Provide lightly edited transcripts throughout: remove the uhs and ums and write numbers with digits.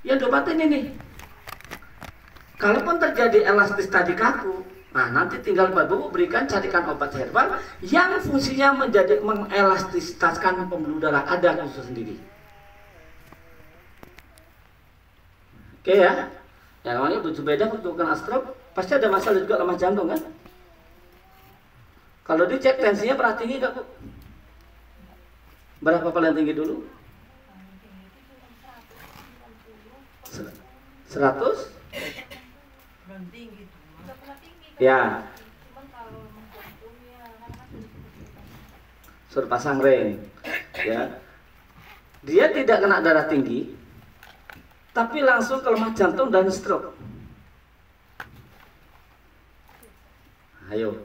Yang diobatin ini. Kalaupun terjadi elastis tadi kaku, nah nanti tinggal Bapak berikan carikan obat herbal yang fungsinya menjadi mengelastistaskan pembuluh darah, ada khusus sendiri. Oke ya. Yang namanya Bu Zubaidah waktu kena stroke pasti ada masalah juga lemah jantung kan? Kalau dicek tensinya pernah tinggi nggak Bu? Berapa paling tinggi dulu? 100? Ya. Suruh pasang ring. Ya. Dia tidak kena darah tinggi, tapi langsung ke lemah jantung dan stroke. Ayo.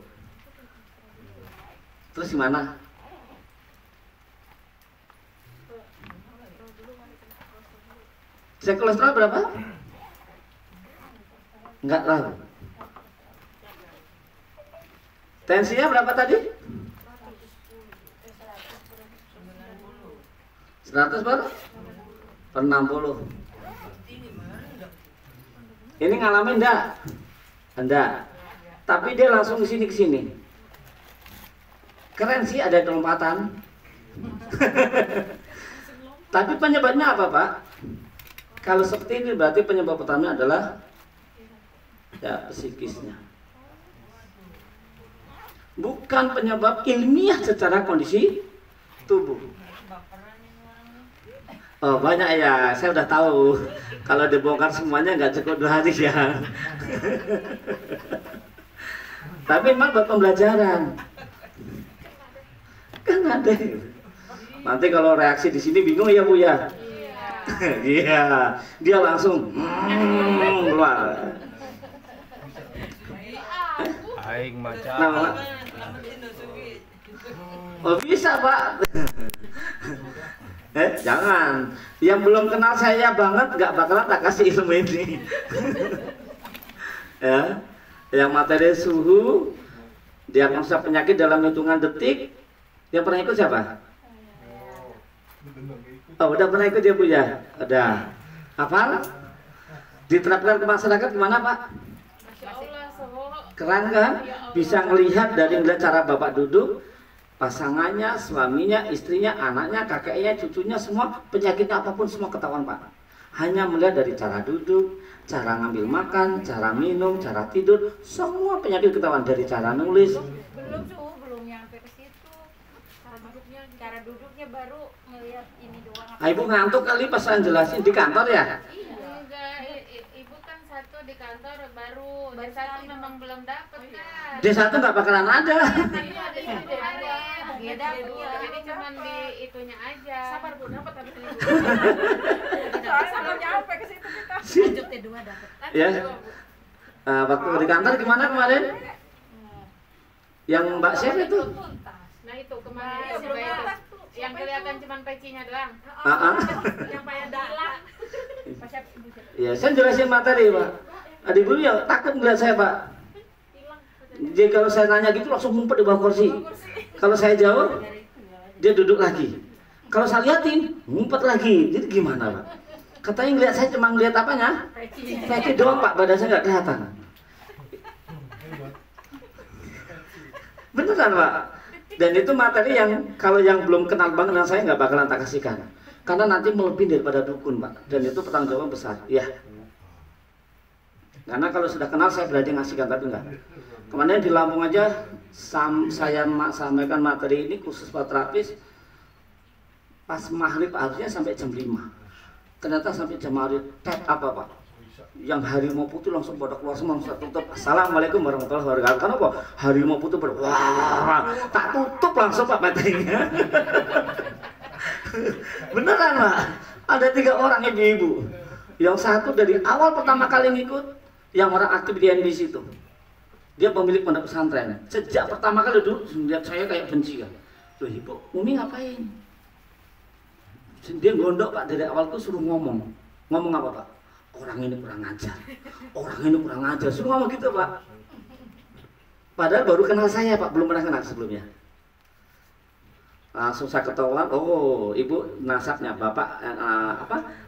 Terus gimana? Cek kolesterol berapa? Enggak tahu. Tensinya berapa tadi? 100 berapa? Per 60. Ini ngalamin enggak? Enggak. Tapi dia langsung ke sini. Keren sih ada lompatan. Tapi penyebabnya apa, Pak? Kalau seperti ini berarti penyebab utamanya adalah ya psikisnya. Bukan penyebab ilmiah secara kondisi tubuh. Oh banyak ya, saya udah tahu. Kalau dibongkar semuanya nggak cukup 2 hari ya. Tapi memang buat pembelajaran. Kan ada. Nanti kalau reaksi di sini bingung ya Bu ya. Iya, dia langsung keluar. Aing macam. Nah, oh bisa Pak. Jangan. Yang belum kenal saya banget nggak bakalan tak kasih ilmu ini. Ya, yang materi suhu, diagnosa penyakit dalam hitungan detik. Yang pernah ikut siapa? Oh, udah pernah ikut ya Bu ya? Udah. Hafal? Diterapkan ke masyarakat gimana Pak? Keren kan? Bisa ngelihat dari melihat cara Bapak duduk, pasangannya, suaminya, istrinya, anaknya, kakeknya, cucunya, semua penyakitnya apapun semua ketahuan Pak. Hanya melihat dari cara duduk, cara ngambil makan, cara minum, cara tidur, semua penyakit ketahuan dari cara nulis. Belum nyampe ke situ. Cara duduknya baru ngelihat ini doang. Ibu ngantuk kali pas saya jelasin di kantor ya? Enggak, ibu kan satu di kantor baru satu memang belum dapat kan. D1 nggak bakalan ada. Beda Bu, jadi cuma di itunya aja. Sabar Bu, dapat habis ini Bu. Sama nyampe ke situ kita. Lanjut T2 dapat. Ya. Waktu di kantor gimana kemarin? Yang Mbak Chef itu? Nah itu kemarin yang kelihatan cuma pecinya doang. Yang payah darah. Ya, saya jelasin materi Pak. Adik dulu ya takut ngeliat saya Pak. Jadi kalau saya nanya gitu langsung ngumpet di bawah kursi. Kalau saya jawab, dia duduk lagi. Kalau saya liatin, ngumpet lagi. Jadi gimana Pak? Katanya ngeliat saya cuma ngeliat apanya? Peci doang Pak, badan saya nggak kelihatan. Beneran Pak. Dan itu materi yang kalau yang belum kenal banget dengan saya nggak bakalan tak kasihkan. Karena nanti melebihi daripada dukun Pak. Dan itu pertanggungjawaban besar. Ya. Karena kalau sudah kenal saya berani ngasihkan, tapi enggak. Kemarin di Lampung aja saya sampaikan materi ini khusus buat terapis. Pas maghrib harusnya sampai jam 5. Ternyata sampai jam maghrib apa Pak? Yang harimau putih langsung pada keluar semua, langsung tutup. Assalamualaikum warahmatullahi wabarakatuh. Kenapa? Harimau putih wah, tak tutup langsung Pak materinya. Beneran Pak. Ada 3 orang ibu-ibu. Yang satu dari awal pertama kali ngikut, yang orang aktif di NBC itu. Dia pemilik pondok pesantren. Sejak pertama kali dulu lihat saya kayak benci kan. Loh Ibu, Umi ngapain? Dia gondok Pak dari awal tuh suruh ngomong. Ngomong apa Pak? Orang ini kurang ajar. Orang ini kurang ajar. Suruh ngomong gitu Pak. Padahal baru kenal saya Pak, belum pernah kenal sebelumnya. Langsung saya ketahuan, oh ibu nasabnya bapak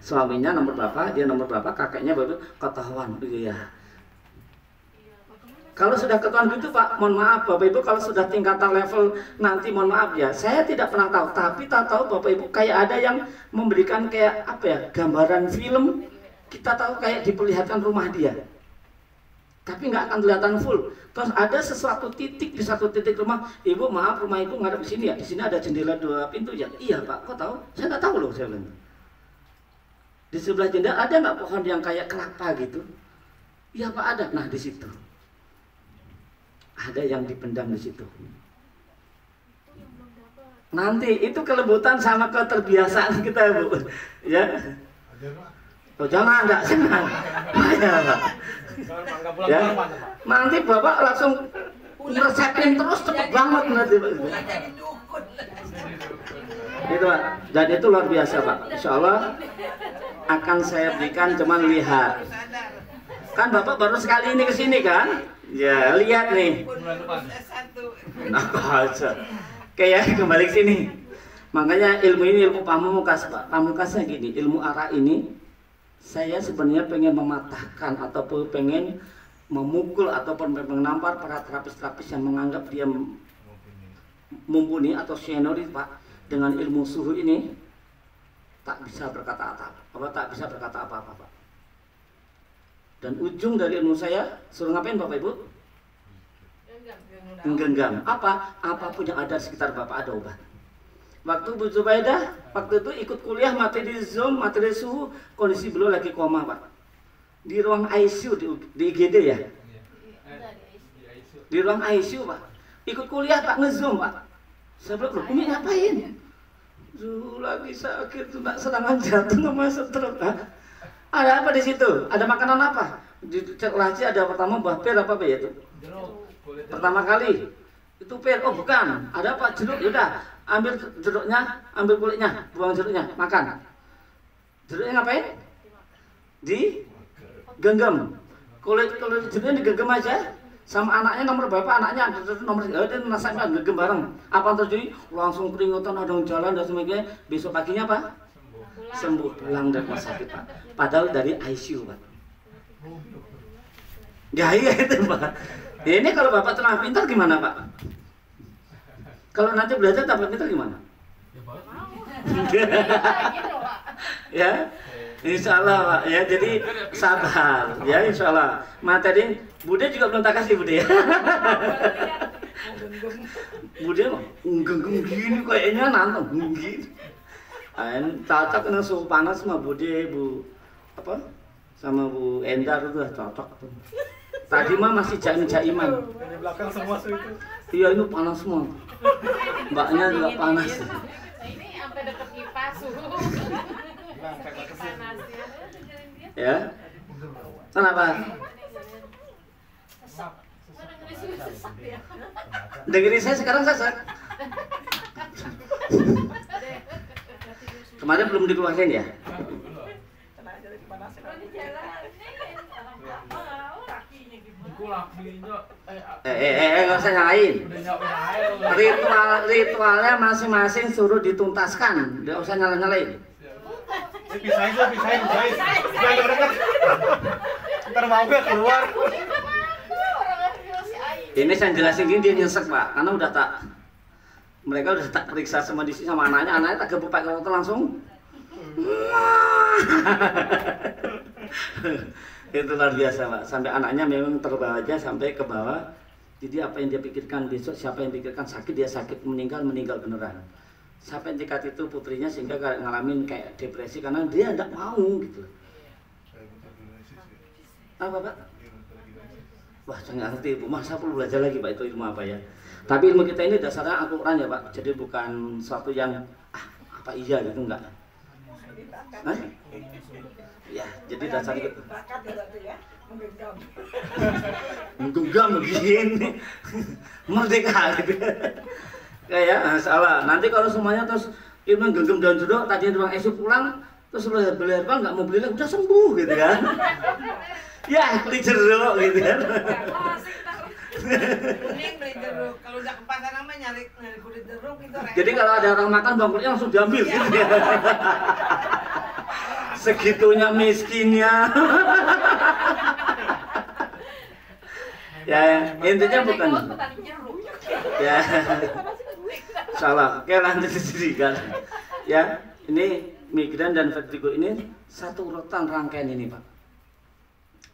suaminya nomor berapa, dia nomor berapa, kakeknya baru ketahuan. Iya. Kalau sudah ketahuan gitu Pak, mohon maaf Bapak Ibu, kalau sudah tingkatan level nanti mohon maaf ya, saya tidak pernah tahu, tapi tahu Bapak Ibu kayak ada yang memberikan kayak apa ya, gambaran film, kita tahu kayak diperlihatkan rumah dia, tapi nggak akan kelihatan full. Terus ada sesuatu titik di satu titik rumah, ibu maaf rumah ibu ngadep di sini ya, di sini ada jendela 2 pintu ya. Iya Pak, kok tahu? Saya nggak tahu loh, saya bilang. Di sebelah jendela ada nggak pohon yang kayak kelapa gitu? Iya Pak ada. Nah di situ ada yang dipendam di situ. Nanti itu kelembutan sama keterbiasaan kita Bu, ya. Oh jangan, enggak senang. Ya, Pak. Ya. Nanti Bapak langsung ngeresepin terus cepet banget nanti Pak. Itu Pak, dan itu luar biasa Pak. Insya Allah akan saya berikan, cuman lihat. Kan Bapak baru sekali ini kesini kan? Ya lihat nih. Nah, aja. Kayak kembali ke sini. Makanya ilmu ini ilmu pamungkas Pak. Pamungkasnya gini, ilmu arah ini saya sebenarnya pengen mematahkan ataupun pengen memukul ataupun menampar para terapis-terapis yang menganggap dia mumpuni atau senior Pak, dengan ilmu suhu ini tak bisa berkata apa-apa Pak. Dan ujung dari ilmu saya suruh ngapain Bapak Ibu? Menggenggam. Apapun yang ada di sekitar Bapak ada obat. Waktu Bu Zubaidah waktu itu ikut kuliah materi Zoom, materi suhu, kondisi beliau lagi koma Pak. Di ruang ICU di IGD ya. Di ruang ICU Pak. Ikut kuliah Pak, nge-Zoom Pak. Saya bilang, "Umi ngapain?" Lagi sakit tuh, nak serangan jantung sama stroke. Ada apa di situ? Ada makanan apa? Di laci ada pertama buah pir apa ya itu? Pertama kali itu pir. Oh bukan. Ada apa? Jeruk. Yaudah, ambil jeruknya, ambil kulitnya, buang jeruknya, makan. Jeruknya ngapain? Digenggam. Kulit jeruknya digenggam aja. Sama anaknya nomor berapa? Anaknya nomor dia nasabnya genggam bareng. Apa yang terjadi? Langsung keringetan, ada jalan dan sebagainya. Besok paginya apa? Sembuh, pulang dari rumah sakit Pak. Padahal dari ICU Pak. Ya iya itu Pak. Ini kalau Bapak tengah pintar gimana Pak? Kalau nanti belajar tambah pintar gimana? Ya, insya Allah Pak. Ya jadi sabar. Ya insya Allah. Materi Bude juga belum tak kasih Bude ya. Bude genggam gini kayaknya nantang gini. Cocok dengan suhu panas sama Bude, Bu apa sama Bu Endar itu cocok tuh. Tadi mah masih jaim-jaiman. Di belakang semua itu. Iya ini panas semua. Mbaknya juga panas. Ini sampai deket kipas suhu. Panasnya. Ya. Kenapa? Dengerin saya sekarang sesak. Kemarin belum dikeluarin ya? Nggak usah nyalain. Ritualnya masing-masing suruh dituntaskan, nggak usah nyalain. Pisahin. Jangan deket. Ntar mau gak keluar. Ini saya jelasin gini dia nyesek Pak, karena mereka udah tak periksa sama di sini sama anaknya tak gebuk pakai motor langsung. Itu luar biasa Pak, sampai anaknya memang terbawa aja sampai ke bawah. Jadi apa yang dia pikirkan besok, siapa yang pikirkan sakit, dia sakit, meninggal beneran. Sampai tingkat itu putrinya sehingga ngalamin kayak depresi karena dia tidak mau gitu. Apa Pak? Wah saya nggak ngerti Bu, masa perlu belajar lagi Pak itu ilmu apa ya. Tapi ilmu kita ini dasarnya Al-Quran ya Pak, jadi bukan suatu yang apa iya gitu enggak. Ya, jadi dasarnya gitu. Menggenggam begini, merdeka gitu. Kayak salah. Nanti kalau semuanya terus ilmu genggam daun jeruk, tadinya ruang esok pulang, terus beli herbal nggak mau beli lagi, udah sembuh gitu kan. Ya, beli jeruk gitu kan. Mending beli jeruk. Kalau udah ke pasar nama nyari kulit jeruk itu repot. Jadi kalau ada orang makan bawang putihnya langsung diambil gitu ya. Segitunya miskinnya. Ya, intinya bukan. Ya. Salah. Oke, lanjut kan. Ya, ini migrain dan vertigo ini satu urutan rangkaian ini, Pak.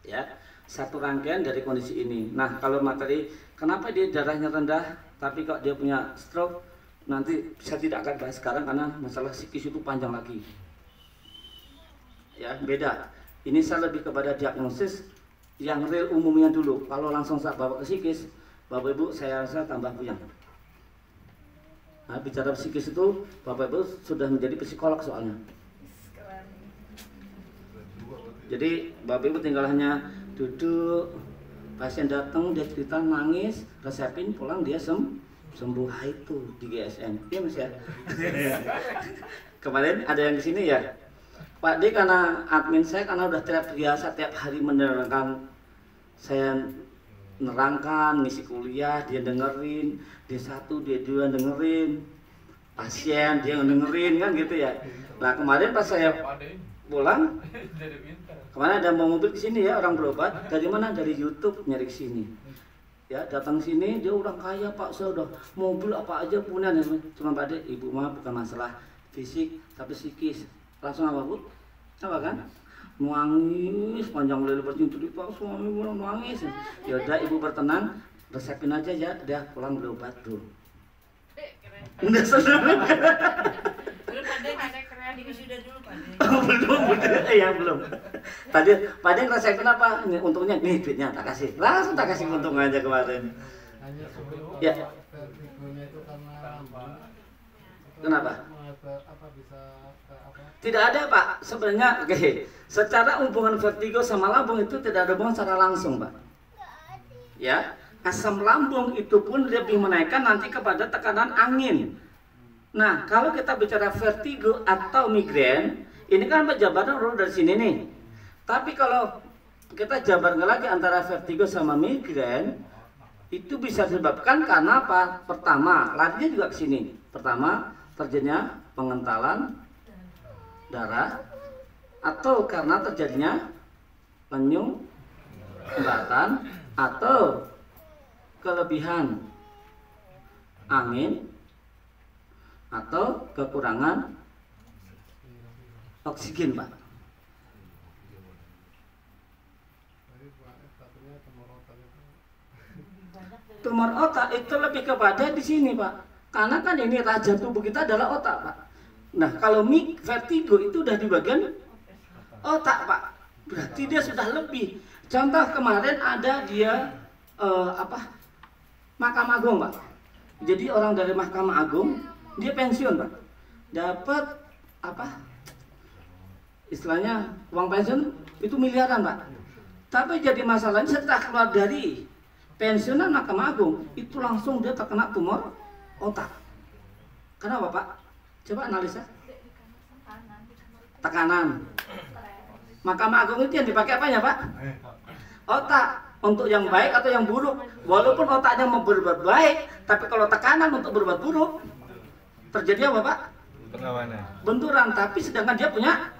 Ya, satu rangkaian dari kondisi ini. Nah, kalau materi kenapa dia darahnya rendah tapi kok dia punya stroke, nanti saya tidak akan bahas sekarang karena masalah psikis itu panjang lagi. Ya, beda. Ini saya lebih kepada diagnosis yang real umumnya dulu. Kalau langsung saya bawa ke psikis, Bapak Ibu saya rasa tambah puyeng. Nah, bicara psikis itu Bapak Ibu sudah menjadi psikolog soalnya. Jadi Bapak Ibu tinggal hanya duduk, pasien datang dia cerita nangis, resepin pulang dia sembuh. Itu di GSN. Iya Mas ya. Kemarin ada yang kesini ya. Pak D karena admin saya karena udah terbiasa tiap hari menerangkan, saya nerangkan ngisi kuliah, dia dengerin, dia satu dia dua dengerin, pasien dia dengerin kan gitu ya. Nah kemarin pas saya pulang, kemarin ada mau mobil kesini ya orang berobat dari mana, dari YouTube nyari kesini. Ya datang sini dia orang kaya Pak, saya udah mobil apa aja punya, cuma Pak D ibu mah bukan masalah fisik tapi psikis. Langsung apa Bu? Apa kan? Nangis panjang lebar cinta di Pak suami nangis. Ya udah ibu bertenang, resepin aja ya, udah pulang beli obat dulu. Udah senang. Belum ada keren sudah dulu Pak. Belum, ya belum. Tadi Pak D resepin apa? Untungnya nih duitnya tak kasih. Langsung tak kasih untung aja kemarin. Ya. Kenapa? Tidak ada Pak, sebenarnya oke. Secara hubungan vertigo sama lambung itu tidak ada hubungan secara langsung Pak. Ya, asam lambung itu pun lebih menaikkan nanti kepada tekanan angin. Nah, kalau kita bicara vertigo atau migrain, ini kan penjabaran urut dari sini nih. Tapi kalau kita jabarkan lagi antara vertigo sama migrain, itu bisa disebabkan karena apa? Pertama, larinya juga ke sini. Pertama, terjadinya pengentalan darah atau karena terjadinya penyumbatan atau kelebihan angin atau kekurangan oksigen Pak. Tumor otak itu lebih kepada di sini Pak, karena kan ini raja tubuh kita adalah otak Pak. Nah, kalau vertigo itu udah di bagian otak, Pak. Berarti dia sudah lebih. Contoh kemarin ada dia Mahkamah Agung, Pak. Jadi orang dari Mahkamah Agung, dia pensiun, Pak. Dapat istilahnya uang pensiun itu miliaran, Pak. Tapi jadi masalahnya setelah keluar dari pensiunan Mahkamah Agung, itu langsung dia terkena tumor otak. Kenapa, Pak? Coba analisa. Tekanan. Mahkamah Agung itu yang dipakai apanya Pak? Otak. Untuk yang baik atau yang buruk. Walaupun otaknya mau berbuat baik, tapi kalau tekanan untuk berbuat buruk, terjadi apa Pak? Benturan. Tapi sedangkan dia punya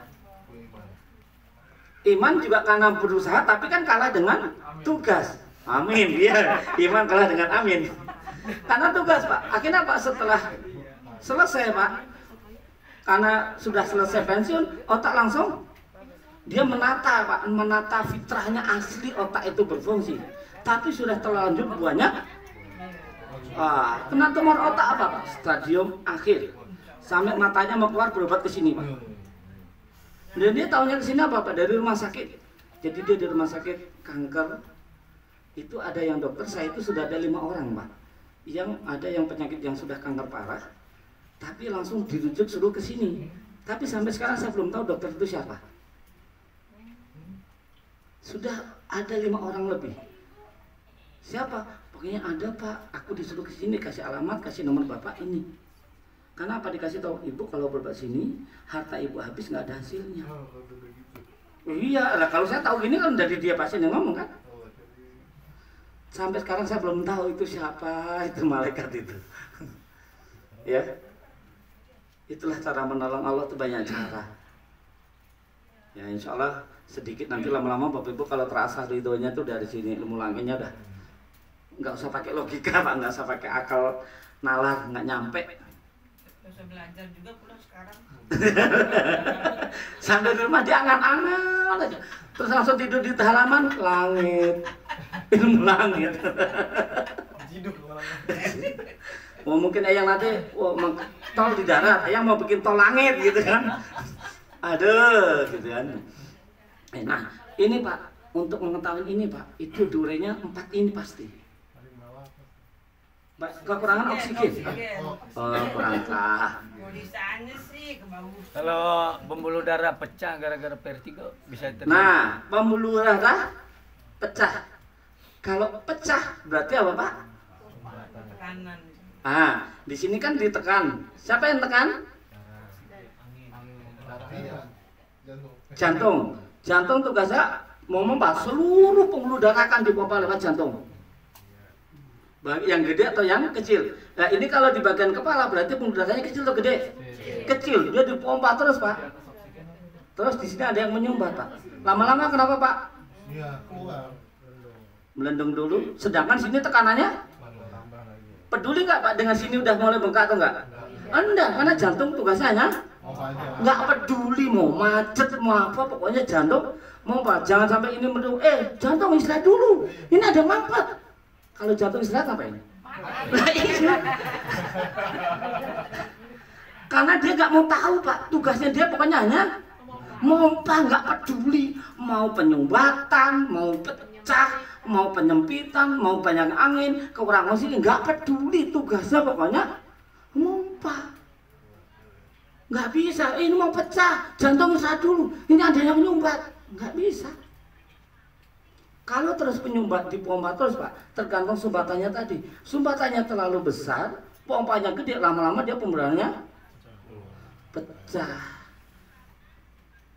iman juga karena berusaha, tapi kan kalah dengan tugas. Amin. Iya. Iman kalah dengan amin. Karena tugas Pak. Akhirnya Pak setelah selesai Pak, karena sudah selesai pensiun, otak langsung dia menata Pak, menata fitrahnya asli otak itu berfungsi. Tapi sudah terlanjur banyak kena tumor otak apa Pak? Stadium akhir. Sampai matanya mau keluar berobat ke sini Pak. Dan dia tahunya ke sini apa Pak? Dari rumah sakit. Jadi dia di rumah sakit kanker. Itu ada yang dokter saya itu sudah ada 5 orang Pak. Yang ada yang penyakit yang sudah kanker parah. Tapi langsung dirujuk suruh ke sini. Tapi sampai sekarang saya belum tahu dokter itu siapa. Sudah ada 5 orang lebih. Siapa? Pokoknya ada Pak. Aku disuruh ke sini, kasih alamat, kasih nomor bapak ini. Karena apa dikasih tahu ibu kalau berobat sini, harta ibu habis nggak ada hasilnya. Iya, lah kalau saya tahu gini kan dari dia pasien yang ngomong kan. Sampai sekarang saya belum tahu itu siapa itu malaikat itu. Ya, itulah cara menolong Allah itu banyak cara. Ya insya Allah sedikit nanti lama-lama Bapak Ibu kalau terasa ridhonya tuh dari sini ilmu langitnya udah nggak usah pakai logika Pak, nggak usah pakai akal nalar, nggak nyampe. Bisa belajar juga pulang sekarang. Sampai di rumah dia angan-angan aja. Terus langsung tidur di halaman langit. Ilmu langit. Hidup malah. Oh, mungkin Eyang nanti tol di darat, Eyang mau bikin tol langit gitu kan. Aduh, gitu kan. Nah, ini Pak, untuk mengetahui ini Pak, itu durenya 4 ini pasti. Pak, kekurangan oksigen. Oh, kurang kah? Mau di sana sih ke bawah. Kalau pembuluh darah pecah gara-gara vertigo bisa terjadi. Nah, pembuluh darah pecah. Kalau pecah berarti apa Pak? Tekanan. Ah, di sini kan ditekan. Siapa yang tekan? Jantung. Jantung tugasnya mau memompa seluruh pembuluh darah akan dipompa lewat jantung. Baik yang gede atau yang kecil. Nah, ini kalau di bagian kepala berarti pembuluh darahnya kecil atau gede? Kecil. Dia dipompa terus, Pak. Terus di sini ada yang menyumbat, Pak. Lama-lama kenapa, Pak? Iya, keluar. Melendung dulu. Sedangkan sini tekanannya peduli nggak Pak dengan sini udah mulai bengkak atau enggak? Enggak, karena jantung tugasnya hanya nggak peduli mau macet mau apa, pokoknya jantung mau Pak. Jangan sampai ini mendung. Jantung istirahat dulu. Ini ada mampet. Kalau jantung istirahat apa ini? Karena dia nggak mau tahu Pak. Tugasnya dia pokoknya hanya mompa, nggak peduli mau penyumbatan, mau pecah, mau penyempitan, mau banyak angin, kekurangan sini nggak peduli, tugasnya pokoknya mompa. Nggak bisa, ini mau pecah, jantung istirahat dulu, ini ada yang menyumbat, nggak bisa. Kalau terus penyumbat dipompa terus Pak, tergantung sumbatannya tadi. Sumbatannya terlalu besar, pompanya gede, lama-lama dia pembuluhannya pecah.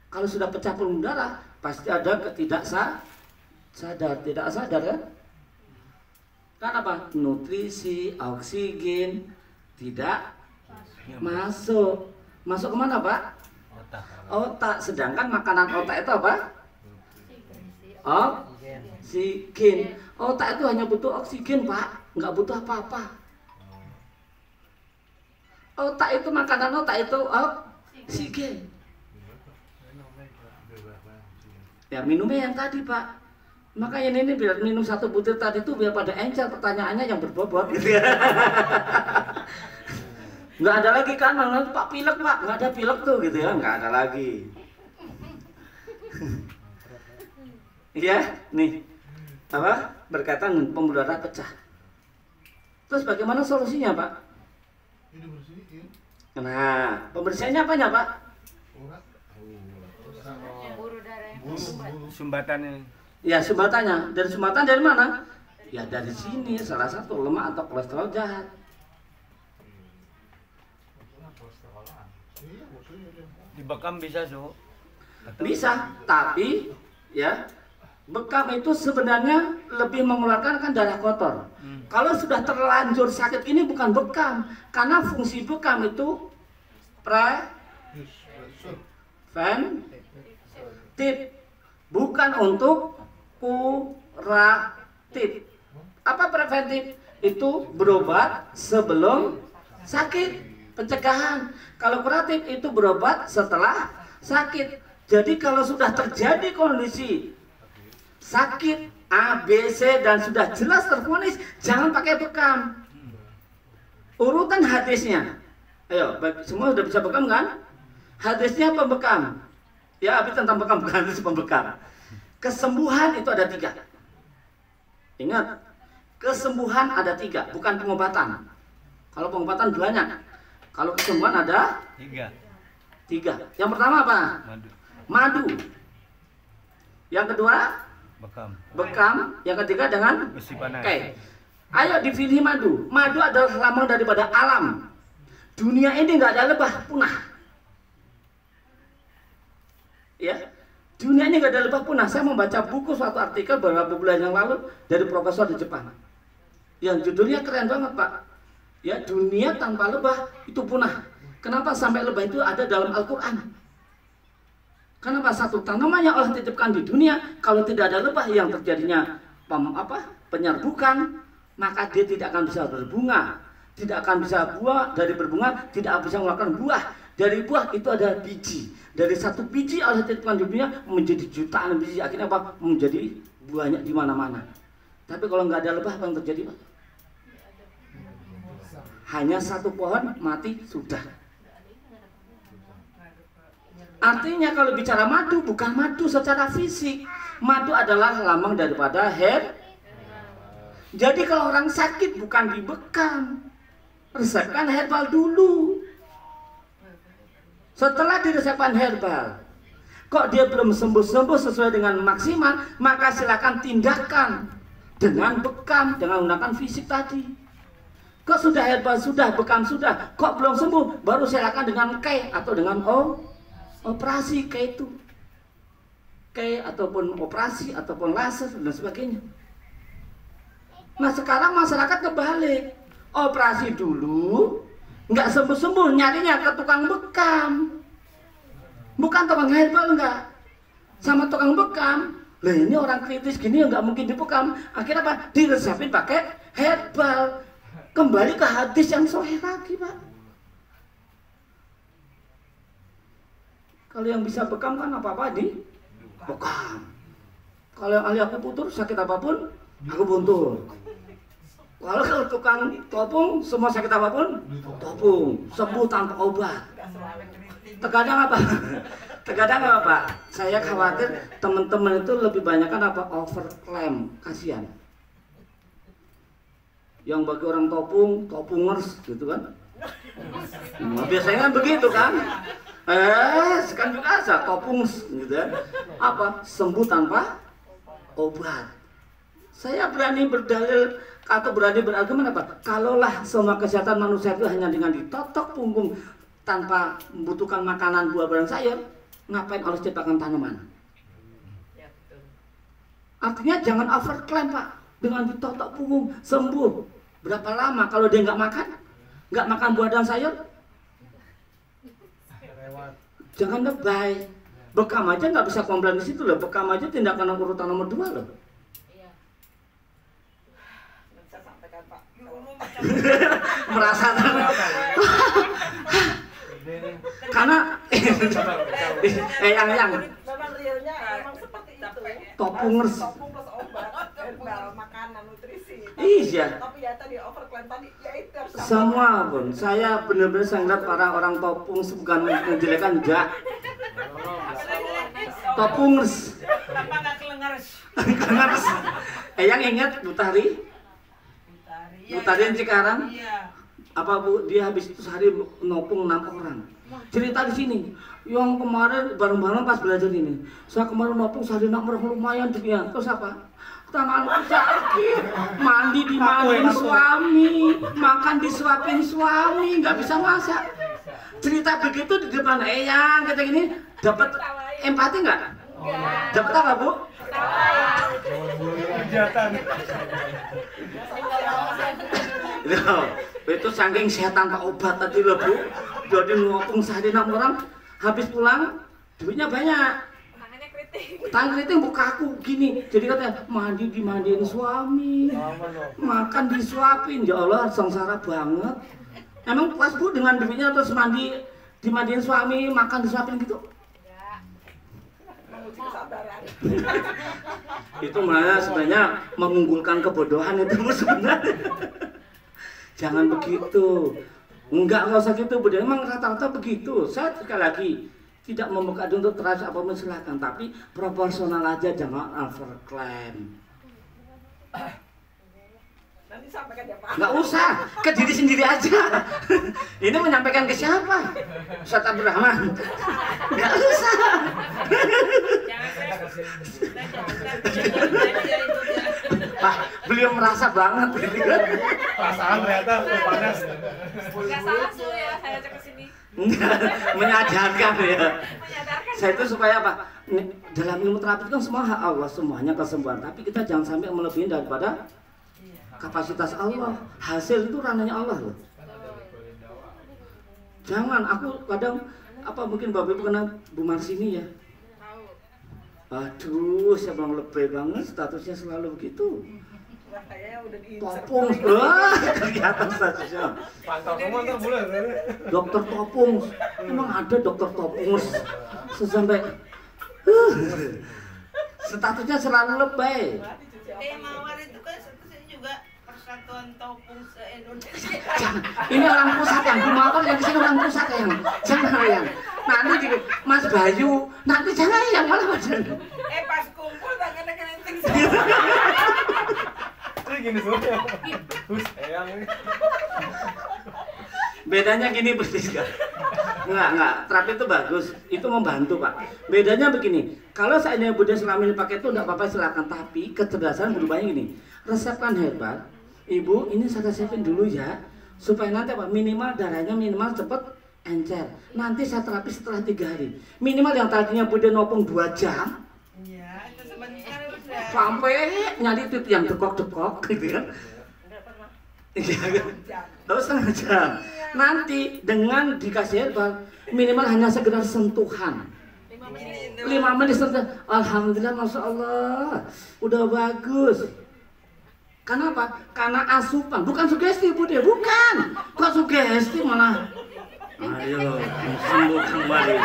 Kalau sudah pecah pembuluh darah, pasti ada sadar, tidak sadar kan? Kan apa? Nutrisi, oksigen tidak masuk. Masuk kemana Pak? Otak. Sedangkan makanan otak itu apa? Oksigen. Otak itu hanya butuh oksigen Pak, nggak butuh apa-apa. Otak itu makanan otak itu oksigen. Ya minumnya yang tadi Pak. Makanya ini biar minum 1 butir tadi itu biar pada encer pertanyaannya yang berbobot gitu ya. Nggak ada lagi kan Pak pilek Pak, nggak ada pilek tuh gitu ya, nggak ada lagi. Iya, nih apa berkaitan pembuluh darah pecah. Terus bagaimana solusinya Pak? Nah, pembersihannya apanya Pak? Sumbatannya. Ya sumbatannya. Dan sumbatan dari mana? Ya dari sini, salah satu lemak atau kolesterol jahat. Di bekam bisa so? Bisa, tapi ya bekam itu sebenarnya lebih mengeluarkan kan darah kotor. Kalau sudah terlanjur sakit ini bukan bekam, karena fungsi bekam itu preventif, bukan untuk kuratif. Apa preventif? Itu berobat sebelum sakit, pencegahan. Kalau kuratif itu berobat setelah sakit. Jadi kalau sudah terjadi kondisi sakit A, B, C dan sudah jelas tervonis, jangan pakai bekam. Urutan hadisnya. Ayo, semua sudah bisa bekam kan? Hadisnya pembekam. Ya, habis tentang bekam, bukan hadis pembekam. Kesembuhan itu ada 3. Ingat, kesembuhan ada 3, bukan pengobatan. Kalau pengobatan banyak. Kalau kesembuhan ada 3. Yang pertama apa? Madu. Yang kedua? Bekam. Yang ketiga dengan besi panas. Oke. Ayo dipilih madu. Madu adalah lambang daripada alam. Dunia ini nggak ada lebah, punah. Ya. Dunia ini nggak ada lebah punah. Saya membaca buku suatu artikel beberapa bulan yang lalu dari profesor di Jepang. Yang judulnya keren banget, Pak. Ya, dunia tanpa lebah itu punah. Kenapa sampai lebah itu ada dalam Al-Quran? Kenapa satu tanaman yang Allah titipkan di dunia, kalau tidak ada lebah yang terjadinya penyerbukan, maka dia tidak akan bisa berbunga, tidak akan bisa buah, dari berbunga tidak bisa mengeluarkan buah. Dari buah itu ada biji. Dari satu biji Allah titipkan di dunia menjadi jutaan biji. Akhirnya apa? Menjadi banyak di mana-mana. Tapi kalau nggak ada lebah, apa yang terjadi, Pak? Hanya satu pohon mati sudah. Artinya kalau bicara madu, bukan madu secara fisik. Madu adalah lambang daripada Jadi kalau orang sakit bukan dibekam, resepkan herbal dulu. Setelah diresepkan herbal, kok dia belum sembuh-sembuh sesuai dengan maksimal, maka silakan tindakan dengan bekam, dengan menggunakan fisik tadi. Kok sudah herbal, sudah bekam, sudah, kok belum sembuh, baru silakan dengan atau dengan operasi ataupun operasi ataupun laser dan sebagainya. Nah sekarang masyarakat kebalik, operasi dulu, nggak sembuh-sembuh, nyarinya ke tukang bekam, bukan tukang herbal, enggak, sama tukang bekam. Lah ini orang kritis gini nggak mungkin dibekam, akhirnya apa? Diresepin pakai herbal. Kembali ke hadis yang sahih lagi, Pak. Kalau yang bisa bekam kan apa-apa nih bekam. Kalau yang ahli aku putur sakit apapun aku buntur. Kalau tukang topung semua sakit apapun topung, sembuh tanpa obat. Terkadang apa? Terkadang apa, Pak? Saya khawatir teman-teman itu lebih banyak kan apa? Overclaim, kasihan. Yang bagi orang topungers gitu kan? Nah, biasanya kan begitu kan? Sekarang juga aja topung gitu ya. Apa? Sembuh tanpa obat. Saya berani berdalil atau berani berargumen apa? Kalaulah semua kesehatan manusia itu hanya dengan ditotok punggung tanpa membutuhkan makanan buah dan sayur, ngapain Allah ciptakan tanaman? Artinya jangan overclaim, Pak. Dengan ditotok punggung sembuh. Berapa lama kalau dia nggak makan buah dan sayur? Jangan lebay. Bekam aja nggak bisa komplain di situ loh. Bekam aja tindakan urutan nomor 2 loh. Merasa karena yang memang realnya emang seperti itu. topungers Herbal, makanan, nutrisi. Iya. Tapi ya tadi overclaim tadi ya itu harus semua pun saya benar-benar sangat para orang topung bukan menjelekan enggak. Topungers. Kenapa nggak kelengers? Kelengers. Yang ingat Butari? Butari yang Cikarang? Iya. Apa Bu, dia habis itu sehari nopung 6 orang. Cerita di sini, yang kemarin bareng-bareng pas belajar ini, saya kemarin nopung sehari 6 orang lumayan juga. Terus apa? Tanganku sakit, mandi dimandiin suami, makan disuapin suami, nggak bisa masak. Cerita begitu di depan Eyang, kata gini, dapat empati nggak? Dapat apa, Bu? Kejahatan. Loh, itu saking sehat tanpa obat tadi loh, Bu. Jadi ngopung sehari 6 orang, habis pulang duitnya banyak. Tangan keriting buka aku gini. Jadi katanya mandi dimandiin suami, makan disuapin. Ya Allah, sengsara banget. Emang puas Bu dengan duitnya terus dimandiin suami, makan disuapin gitu? Itu malah sebenarnya mengunggulkan kebodohan itu Bu sebenarnya. Jangan begitu. Enggak usah gitu Bu. Emang rata-rata begitu. Saya sekali lagi tidak membuka untuk terasa apapun silakan, tapi proporsional aja, jangan overclaim. Nanti sampaikan ya Pak. Nggak usah, ke diri sendiri aja. Ini menyampaikan ke siapa? Ustaz Abdurrahman. Nggak usah. Pak, beliau merasa banget gitu kan. Perasaan ternyata panas. Nggak salah ya, saya cek ke sini. Enggak, menyadarkan ya. Saya itu supaya apa? dalam ilmu terapi kan semua hak Allah, semuanya kesembuhan. Tapi kita jangan sampai melebihi daripada kapasitas Allah. Hasil itu ranahnya Allah loh. Jangan, aku kadang mungkin Bapak Ibu kenal Bu Marsini ya. Aduh, saya bilang lebay banget, statusnya selalu begitu. Topung, wah kelihatan statusnya. Pantau semua ntar boleh. Dokter Topung, emang ada dokter Topung sampai statusnya selalu lebay. Mawar itu kan statusnya juga Persatuan Topung se-Indonesia. Jangan, ini orang pusat yang Bu Mawar yang kesini orang pusat yang jangan yang. Nanti di Mas Bayu, nanti jangan yang malah badan. Pas kumpul tangannya kelenting. Ini gini semua. Sayang ini. Bedanya gini persis kan? Enggak, terapi itu bagus, itu membantu Pak. Bedanya begini, kalau seandainya Buddha selama ini pakai itu enggak apa-apa silakan, tapi kecerdasan berubahnya gini. Resepkan herbal, Ibu ini saya resepin dulu ya, supaya nanti Pak minimal darahnya minimal cepet encer. Nanti saya terapi setelah 3 hari. Minimal yang tadinya Buddha nopong 2 jam, Iya, itu sebentar udah. sampai nyari titik yang dekok-dekok gitu kan. Terus setengah jam. Nanti dengan dikasih herbal minimal hanya sekedar sentuhan 5 menit sentuhan. Alhamdulillah, Masya Allah, udah bagus. Kenapa? Karena asupan, bukan sugesti Bude, bukan. Kok sugesti malah ayo sembuh kembali.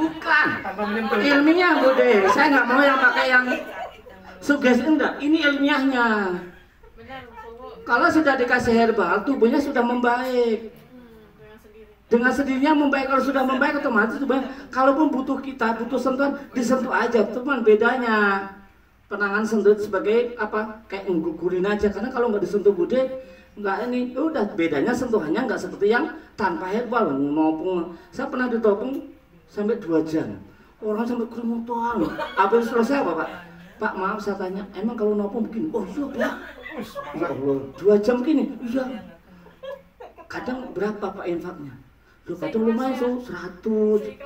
Bukan. Ilmiah Bude, saya nggak mau yang pakai yang sugesti, enggak. Ini ilmiahnya. Kalau sudah dikasih herbal, tubuhnya sudah membaik. Dengan sendirinya membaik. Kalau sudah membaik otomatis tuh baik. Kalaupun butuh sentuhan, disentuh aja. Cuman bedanya penanganan sentuh sebagai apa? Kayak nggugurin aja. Karena kalau nggak disentuh Bude, nggak ini. Udah bedanya sentuhannya nggak seperti yang tanpa herbal. Nopung. Saya pernah ditopung sampai 2 jam. Orang sampai keremutan. Habis selesai apa Pak? Pak maaf saya tanya, emang kalau nopung begini? Oh iya Pak. Ya Allah, 2 jam gini? Iya. Kadang berapa Pak infaknya? Loh, kadang lumayan so, 100.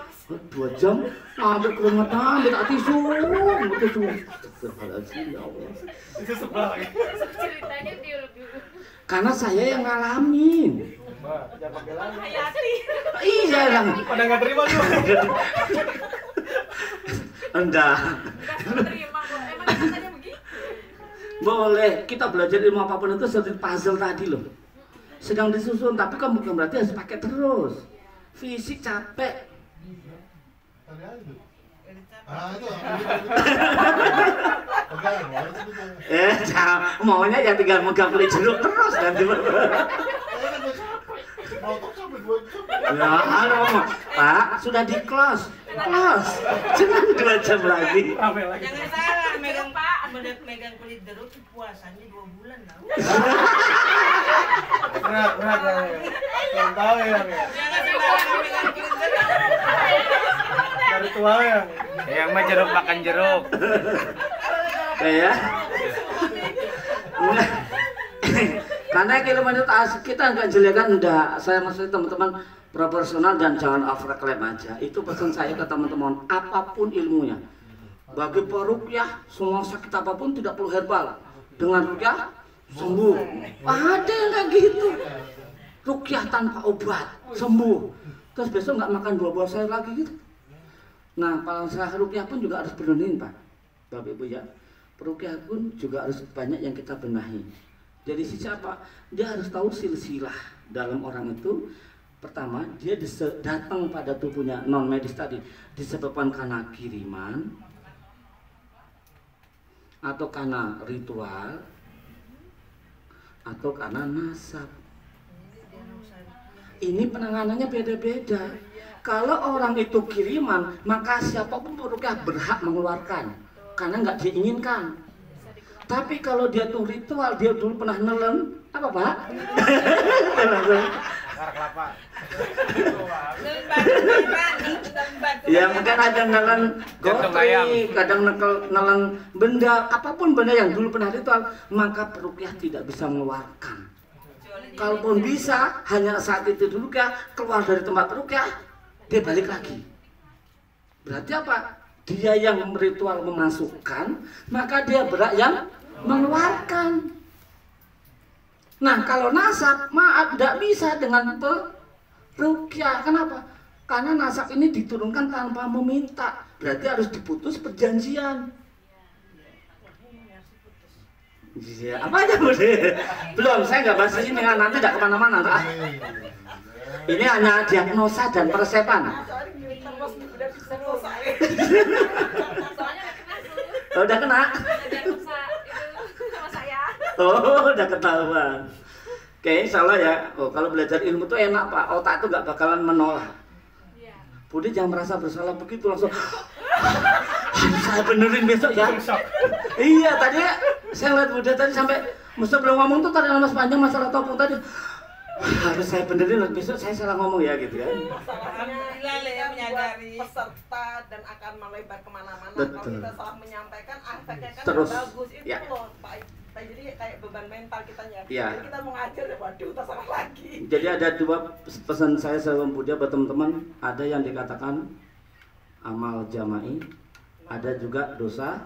2 jam, ambil keremutan, ambil tak tisu. Tisu. Astagfirullahaladzim, ya Allah. Itu sebelah lagi. Ceritanya dulu. Karena saya yang ngalamin. Mbak, jangan pakai lagi. Iya yang. Pada nggak terima juga. Enggak. Terima kok. Emang katanya begitu. Boleh, kita belajar ilmu apapun itu seperti puzzle tadi loh. Sedang disusun, tapi kan bukan berarti harus pakai terus. Fisik capek. Maunya yang tinggal megang kulit jeruk terus nanti. Ya, halo Pak, sudah di close. Jangan 2 jam lagi. Jangan salah, megang kulit jeruk puasanya 2 bulan tau. Berat ya. Yang tahu ya. Jangan sembarangan megang kulit jeruk. Dari tua ya. Yang mah jeruk makan jeruk. Ya. Karena kilometer asik kita nggak jelekan, enggak. Saya maksudnya teman-teman proporsional dan jangan overclaim aja. Itu pesan saya ke teman-teman, apapun ilmunya. Bagi peruqyah, semua sakit apapun tidak perlu herbal. Dengan ruqyah sembuh. Ada yang kayak gitu. Ruqyah tanpa obat sembuh. Terus besok nggak makan buah-buah sayur lagi gitu. Nah, masalah ruqyah pun juga harus benerin Pak, Bapak Ibu ya. Peruqyah pun juga harus banyak yang kita benahi. Dari sisi apa? Dia harus tahu silsilah dalam orang itu. Pertama, dia datang pada tubuhnya non medis tadi disebabkan karena kiriman atau karena ritual atau karena nasab. Ini penanganannya beda-beda. Kalau orang itu kiriman, maka siapapun peruqyah berhak mengeluarkan karena nggak diinginkan. Tapi kalau dia tuh ritual, dia dulu pernah nelen apa Pak? Akar kelapa. Ya mungkin ada nelen gotri, kadang nelen benda, apapun benda yang dulu pernah ritual, maka peruqyah tidak bisa mengeluarkan. Kalaupun bisa, hanya saat itu dulu keluar dari tempat peruqyah, dia balik lagi. Berarti apa? Dia yang ritual memasukkan, maka dia berhak yang mengeluarkan. Nah, kalau nasab, maaf, tidak bisa dengan peruqyah. Kenapa? Karena nasab ini diturunkan tanpa meminta. Berarti harus diputus perjanjian. Iya, apa aja Bude? Belum, saya nggak bahas ini, nanti tidak kemana-mana. Ini hanya diagnosa dan persepan. Oh, udah kena. Oh, udah ketahuan. Oke, insya Allah ya. Oh, kalau belajar ilmu tuh enak Pak. Otak itu nggak bakalan menolak. Budi jangan merasa bersalah begitu langsung. Saya benerin besok ya. Iya, tadi saya lihat Budi tadi sampai mesti belum ngomong tuh tadi nama sepanjang masalah topung tadi. Harus saya benerin besok saya salah ngomong ya gitu kan. Masalahnya yang menyadari peserta dan akan melebar kemana-mana. Kalau kita salah menyampaikan efeknya kan terus bagus itu ya. loh Pak. Jadi kayak beban mental kitanya. Ya. Jadi kita mau ngajar ya waduh kita salah lagi. Jadi ada dua pesan saya sama Budi buat teman-teman. Ada yang dikatakan amal jama'i, ada juga dosa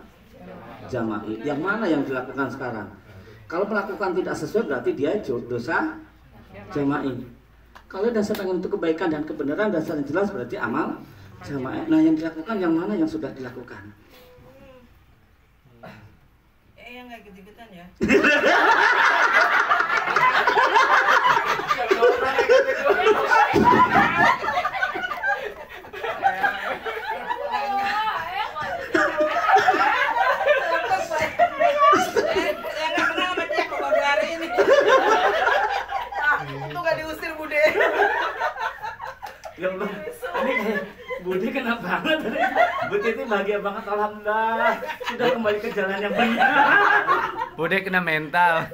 jama'i. Yang mana yang dilakukan sekarang? Kalau melakukan tidak sesuai berarti dia dosa jama'i. Kalau dasarnya itu kebaikan dan kebenaran dasarnya jelas berarti amal jama'i. Nah, yang dilakukan yang mana yang sudah dilakukan? Yang nggak gitu-gituan ya. Itu nggak diusir Bude. Ya Allah, ini kayak Budi kena banget. Budi itu bahagia banget, alhamdulillah sudah kembali ke jalan yang benar. Bude kena mental.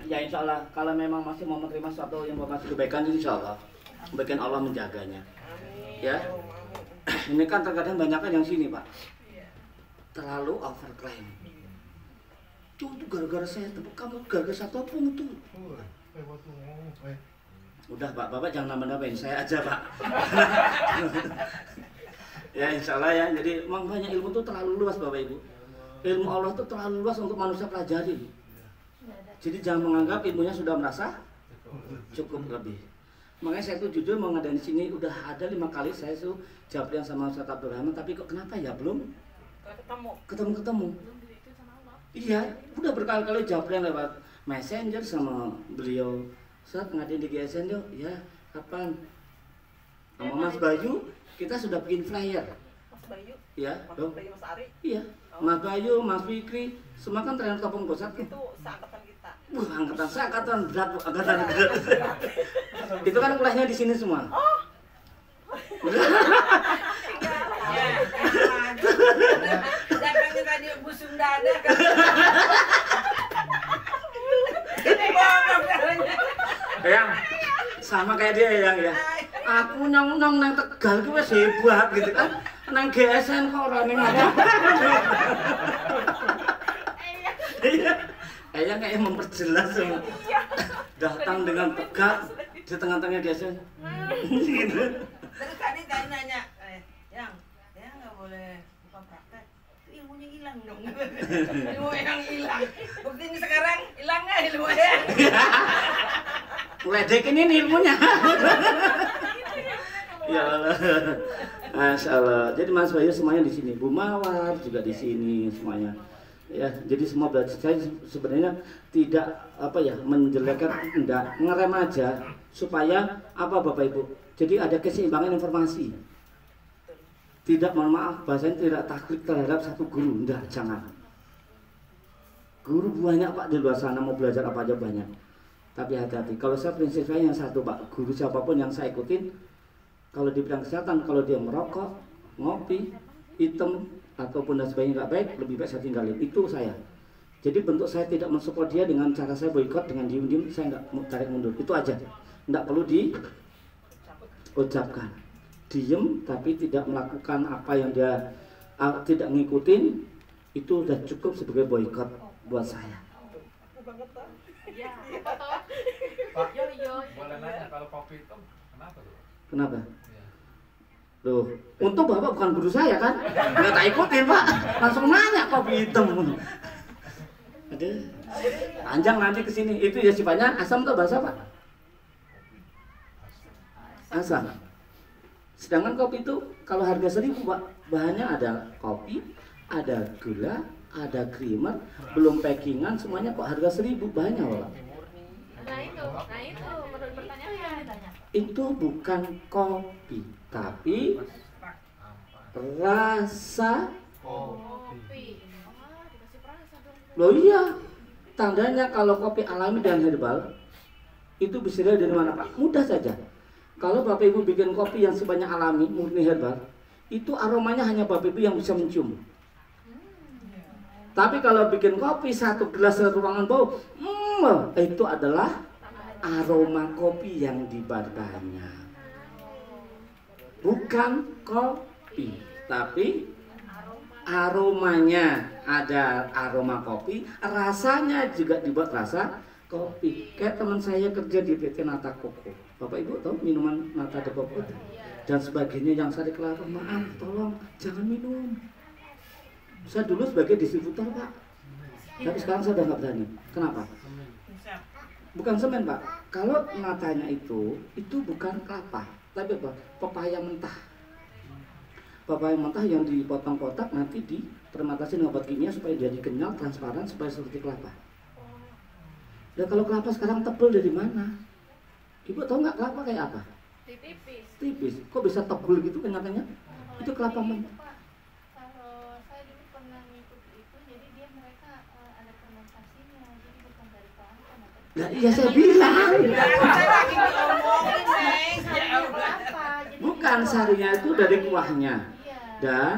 Ya insya Allah, kalau memang masih mau menerima suatu informasi kebaikan, insya Allah bagian Allah menjaganya. Ya, ini kan terkadang banyak kan yang sini Pak, terlalu overclaim. Itu gara-gara saya tepuk kamu, gara-gara satu pun itu. Udah Pak, Bapak jangan nambah-nambahin, saya aja Pak. Ya insya Allah ya, jadi memang banyak ilmu itu terlalu luas Bapak Ibu. Ilmu Allah itu terlalu luas untuk manusia pelajari. Jadi jangan menganggap ilmunya sudah merasa cukup lebih. Makanya saya tuh jujur mau ngadain sini udah ada 5 kali saya tuh japrian sama Ustaz Abdul Rahman, tapi kok kenapa ya belum ketemu. Iya, udah berkali-kali japrian lewat messenger sama beliau. Ustaz ngadain di GSN yuk, ya kapan? Sama Mas Bayu kita sudah bikin flyer. Mas Bayu? Ya, dong. Mas Bayu, Mas Ari? Iya, Mas Bayu, Mas Fikri, semua kan trainer topeng pusat tuh. Itu seangkatan kita. Angkatan saya angkatan berat, Bu. Angkatan berat. Itu kan kuliahnya di sini semua. Oh. Datangnya tadi busung dada kan. Yang sama kayak dia yang ya. Aku nang Tegal ku wis hebat gitu kan. Nang GSN kok ora ning aja. Iya. Kayaknya kayak memperjelas yang datang dengan tegak di tengah-tengah GSN. Gitu. Terus tadi nanya, yang nggak boleh buka praktek, ilmunya hilang dong. Ilmu yang hilang. Bukti ini sekarang hilang nggak ilmunya? Ledekin ini ilmunya. Ya Allah. Masya Allah. Jadi Mas Bayu semuanya di sini, Bu Mawar juga di sini semuanya. Ya, jadi semua belajar. Saya sebenarnya tidak menjelekkan, enggak, ngerem aja supaya apa Bapak Ibu. Jadi ada keseimbangan informasi. Tidak, mohon maaf, bahasanya tidak taklid terhadap satu guru, enggak, jangan. Guru banyak Pak di luar sana, mau belajar apa aja banyak. Tapi hati-hati. Kalau saya prinsip saya yang satu Pak, guru siapapun yang saya ikutin, kalau di bidang kesehatan, kalau dia merokok, ngopi, hitam, ataupun dan sebagainya nggak baik, lebih baik saya tinggalin. Itu saya. Jadi bentuk saya tidak mensupport dia dengan cara saya boikot, dengan diem-diem saya nggak mau tarik mundur. Itu aja. Nggak perlu diucapkan. Diem tapi tidak melakukan apa yang dia tidak ngikutin, itu udah cukup sebagai boikot buat saya. Iya, apa toh? Pak, Yo. boleh nanya kalau kopi hitam Kenapa? Loh, untung Bapak bukan guru saya kan? Nggak tak ikutin Pak, langsung nanya kopi hitam. Aduh, panjang nanti ke sini. Itu ya sifatnya asam atau basa Pak? Asam. Sedangkan kopi itu kalau harga 1.000 Pak, bahannya ada kopi, ada gula, ada creamer, belum packingan, semuanya kok harga 1.000, bahannya Pak. Nah itu menurut pertanyaan ditanya. Itu bukan kopi, tapi rasa Kopi. Dikasih perasa dong. Loh iya, tandanya kalau kopi alami dan herbal itu bisa dari mana Pak? Mudah saja. Kalau Bapak Ibu bikin kopi yang sifatnya alami, murni herbal, itu aromanya hanya Bapak Ibu yang bisa mencium. Tapi kalau bikin kopi 1 gelas ruangan bau, itu adalah aroma kopi yang dibadanya. Bukan kopi, tapi aromanya ada aroma kopi, rasanya juga dibuat rasa kopi. Kayak teman saya kerja di PT Nata Koko. Bapak Ibu tahu minuman Nata de Koko dan sebagainya yang saya kelapa, maaf, tolong jangan minum. Saya dulu sebagai distributor Pak, tapi sekarang saya udah nggak berani. Kenapa? Bukan semen Pak. Kalau natanya itu bukan kelapa, tapi apa? Pepaya mentah. Pepaya mentah yang dipotong kotak nanti difermentasi dengan obat kimia supaya jadi kenyal, transparan, supaya seperti kelapa. Dan kalau kelapa sekarang tebel dari mana? Ibu tahu nggak kelapa kayak apa? Tipis. Tipis. Kok bisa tebel gitu kenyataannya? Itu kelapa mentah. Kalau saya dulu pernah ngikut itu, jadi dia mereka ada fermentasinya, jadi bukan dari kelapa. Nah, iya saya bilang. Saya lagi ngomongin, Neng. Ya Allah. Bukan, sarinya itu dari kuahnya. Iya. Dan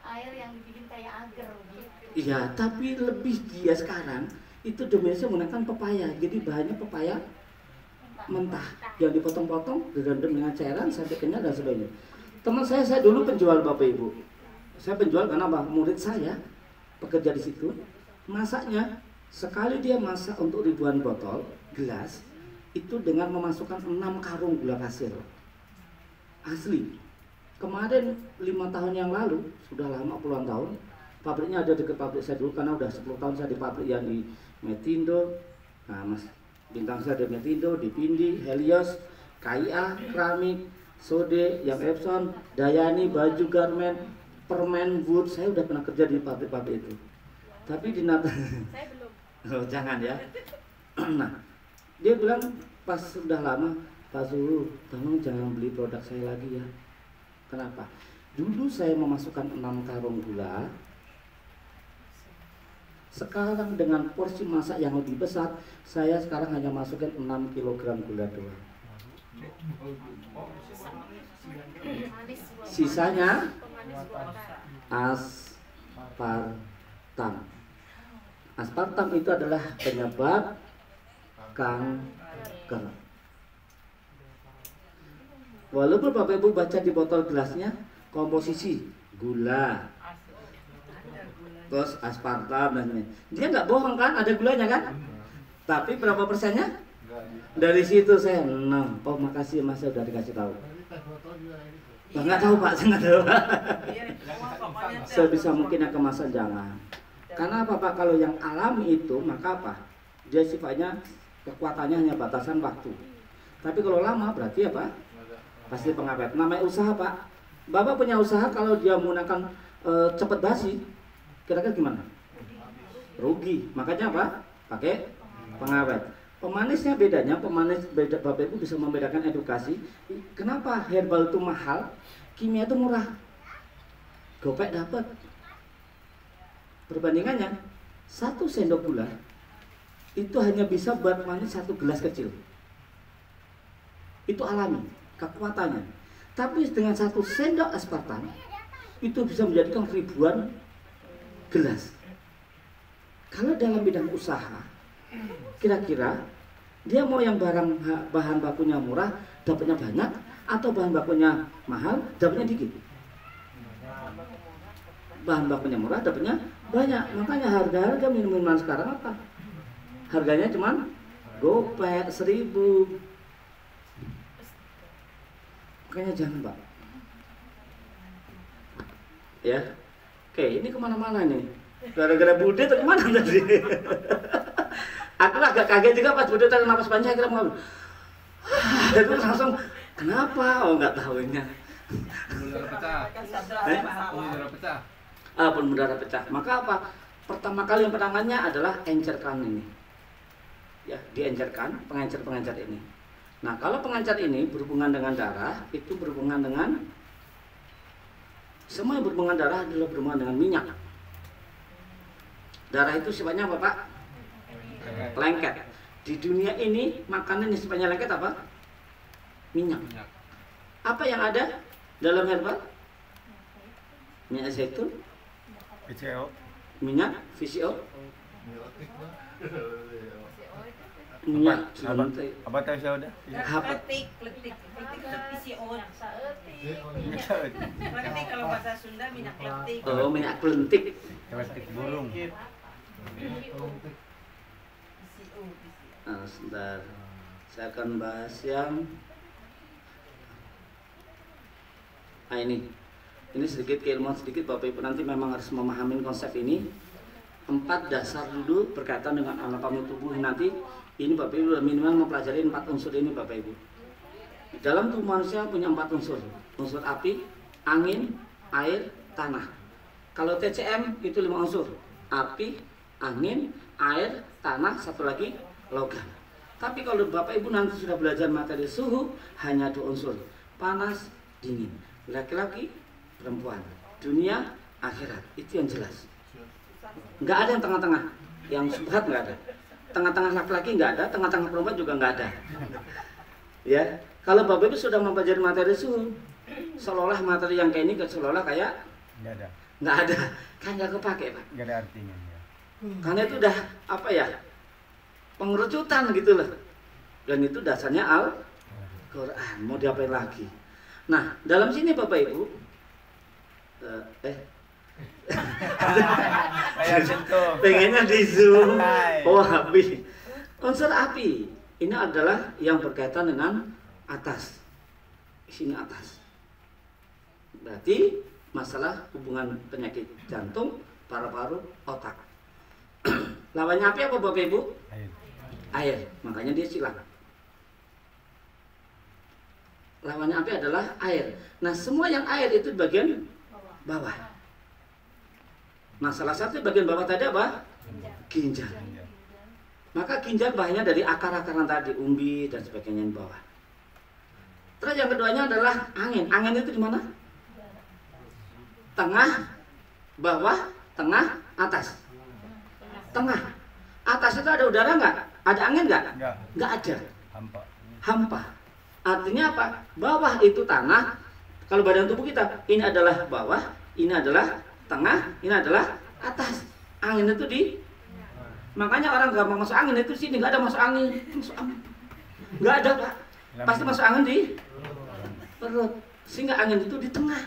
Air yang dibikin kayak agar gitu. iya, tapi lebih dia sekarang itu dominasinya menggunakan pepaya. Jadi bahannya pepaya mentah yang dipotong-potong, direndam dengan cairan sampai kenyal dan sebagainya. Teman saya dulu penjual Bapak Ibu. Saya penjual karena apa? Murid saya pekerja di situ. Masaknya sekali dia masak untuk ribuan botol gelas itu dengan memasukkan 6 karung gula pasir. Asli. Kemarin 5 tahun yang lalu, sudah lama puluhan tahun, pabriknya ada dekat pabrik saya dulu karena udah 10 tahun saya di pabrik yang di Metindo. Nah, Mas bintang saya di Metindo, di Pindi, Helios, KIA, Keramik, Sode, yang Epson, Dayani, baju garment, permen, wood. Saya udah pernah kerja di pabrik-pabrik itu. Tapi di Nata, Saya belum. oh, jangan ya. Nah, dia bilang pas sudah lama, Pak Suhu, tolong jangan beli produk saya lagi ya. Kenapa? Dulu saya memasukkan 6 karung gula. Sekarang dengan porsi masak yang lebih besar, saya sekarang hanya masukkan 6 kg gula doang. Manis buat Sisanya pemanis buatan. aspartam. Aspartam itu adalah penyebab kanker. Walaupun Bapak Ibu baca di botol gelasnya komposisi gula, terus aspartam dan lain-lain. Dia nggak bohong kan, ada gulanya kan? Tapi berapa persennya? Dari situ saya 6. Oh makasih Mas, saya udah dikasih tahu. Nggak tahu Pak, saya nggak tahu. Sebisa mungkin yang kemasan jangan. Karena apa Pak, kalau yang alami itu maka apa? Dia sifatnya kekuatannya hanya batasan waktu. Tapi kalau lama berarti apa? Pasti pengawet. Namanya usaha Pak. Bapak punya usaha kalau dia menggunakan cepet basi, kira-kira gimana? Rugi. Makanya apa? Pakai pengawet. Pemanisnya bedanya, pemanis beda, Bapak Ibu bisa membedakan edukasi. Kenapa herbal itu mahal, kimia itu murah? Gopek dapat. Perbandingannya 1 sendok gula itu hanya bisa buat manis 1 gelas kecil. Itu alami kekuatannya. Tapi dengan 1 sendok aspartam itu bisa menjadikan ribuan gelas. Kalau dalam bidang usaha, kira-kira dia mau yang bahan bakunya murah dapatnya banyak, atau bahan bakunya mahal dapatnya dikit? Bahan bakunya murah dapatnya banyak. Makanya harga minuman sekarang apa? Harganya cuman gopek 1.000. Makanya jangan Pak. Ya, oke ini kemana-mana nih. Gara-gara Bude atau kemana tadi? Aku agak kaget juga pas Bude tarik napas panjang kira mau. Itu langsung kenapa? Oh nggak tahunya. Pembuluh darah pecah. Pembuluh darah pecah. Pembuluh darah pecah. Maka apa? Pertama kali yang penangannya adalah encerkan ini. Ya, diencerkan pengencer-pengencer ini. Nah, kalau pengencer ini berhubungan dengan darah, itu berhubungan dengan semua yang berhubungan darah adalah berhubungan dengan minyak. Darah itu sifatnya apa, Pak? Lengket. Di dunia ini makanan yang sifatnya lengket apa? Minyak. Apa yang ada dalam herbal? Minyak zaitun, PCO. minyak VCO, minyak Apa tahu saya udah? Kletik itu PCO. Kletik kalau bahasa Sunda minyak kletik. Oh, minyak kelentik. Kletik burung. PCO. Nah, sebentar. Saya akan bahas yang ini sedikit keilmuan sedikit Bapak Ibu nanti memang harus memahami konsep ini. 4 dasar dulu berkaitan dengan anatomi tubuh nanti. Ini Bapak Ibu minimal mempelajari 4 unsur ini Bapak Ibu. Dalam tubuh manusia punya 4 unsur. Unsur api, angin, air, tanah. Kalau TCM itu 5 unsur. Api, angin, air, tanah, satu lagi logam. Tapi kalau Bapak Ibu nanti sudah belajar materi suhu hanya 2 unsur. Panas, dingin. Laki-laki, perempuan. Dunia, akhirat. Itu yang jelas. Nggak ada yang tengah-tengah. Yang subhat nggak ada. Tengah-tengah laki-laki nggak ada, tengah-tengah perempuan juga nggak ada. Ya, kalau Bapak Ibu sudah mempelajari materi suhu, seolah-olah materi yang kayak ini seolah-olah kayak nggak ada, kan nggak kepake Pak. Nggak ada artinya. Ya. Karena itu udah apa ya, pengerucutan gitu loh. Dan itu dasarnya Al-Quran. Mau diapain lagi? Nah, dalam sini Bapak Ibu, pengennya di zoom. Oh, api. Unsur api ini adalah yang berkaitan dengan atas. Sini atas. Berarti masalah hubungan penyakit jantung, paru-paru, otak. Lawannya api apa Bapak Ibu? Air. Makanya dia silang. Lawannya api adalah air. Nah, semua yang air itu bagian bawah. Nah, salah satu bagian bawah tadi apa? Ginjal. Maka ginjal bahannya dari akar-akaran tadi, umbi dan sebagainya di bawah. Terus yang keduanya adalah angin. Angin itu di mana? Tengah, bawah, tengah, atas. Tengah. Atas itu ada udara nggak? Ada angin nggak? Nggak ada. Hampa. Artinya apa? Bawah itu tanah. Kalau badan tubuh kita, ini adalah bawah, ini adalah tengah, ini adalah atas. Angin itu di. Makanya orang gampang masuk angin itu sini, nggak ada masuk angin. Nggak ada Pak. Pasti masuk angin di perut. Sehingga angin itu di tengah.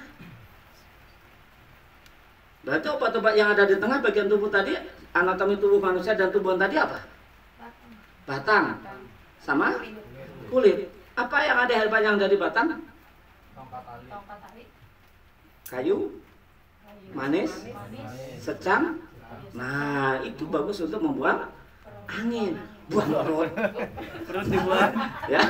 Berarti obat-obat yang ada di tengah bagian tubuh tadi, anatomi tubuh manusia dan tubuhan tadi apa? Batang sama kulit. Apa yang ada herbal yang dari batang? Kayu, manis, secang. Nah, itu bagus untuk membuang angin. Buang perut dibuang. Ya.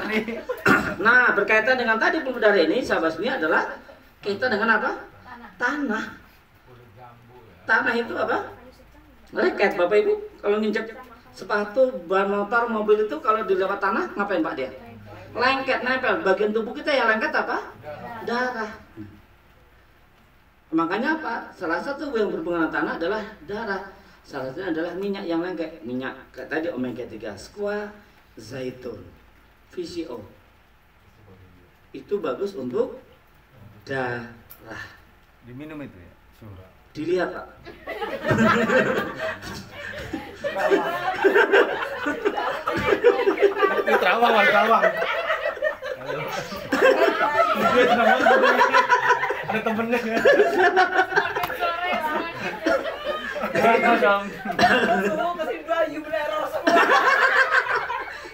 Nah, berkaitan dengan tadi pembuluh darah ini, sahabat ini adalah kaitan dengan apa? Tanah. Tanah itu apa? Lengket Bapak Ibu. Kalau nginjek sepatu, ban motor, mobil itu kalau dilewat tanah ngapain Pak dia? Lengket, nempel. Bagian tubuh kita yang lengket apa? Darah. Makanya apa? Salah satu yang berhubungan dengan tanah adalah darah. Salah satunya adalah minyak yang lengket. Minyak kayak tadi omega 3, squat, zaitun, VCO. Itu bagus untuk darah. Diminum itu ya? Suruh. Dilihat Pak. Terawang. Ada temennya kan?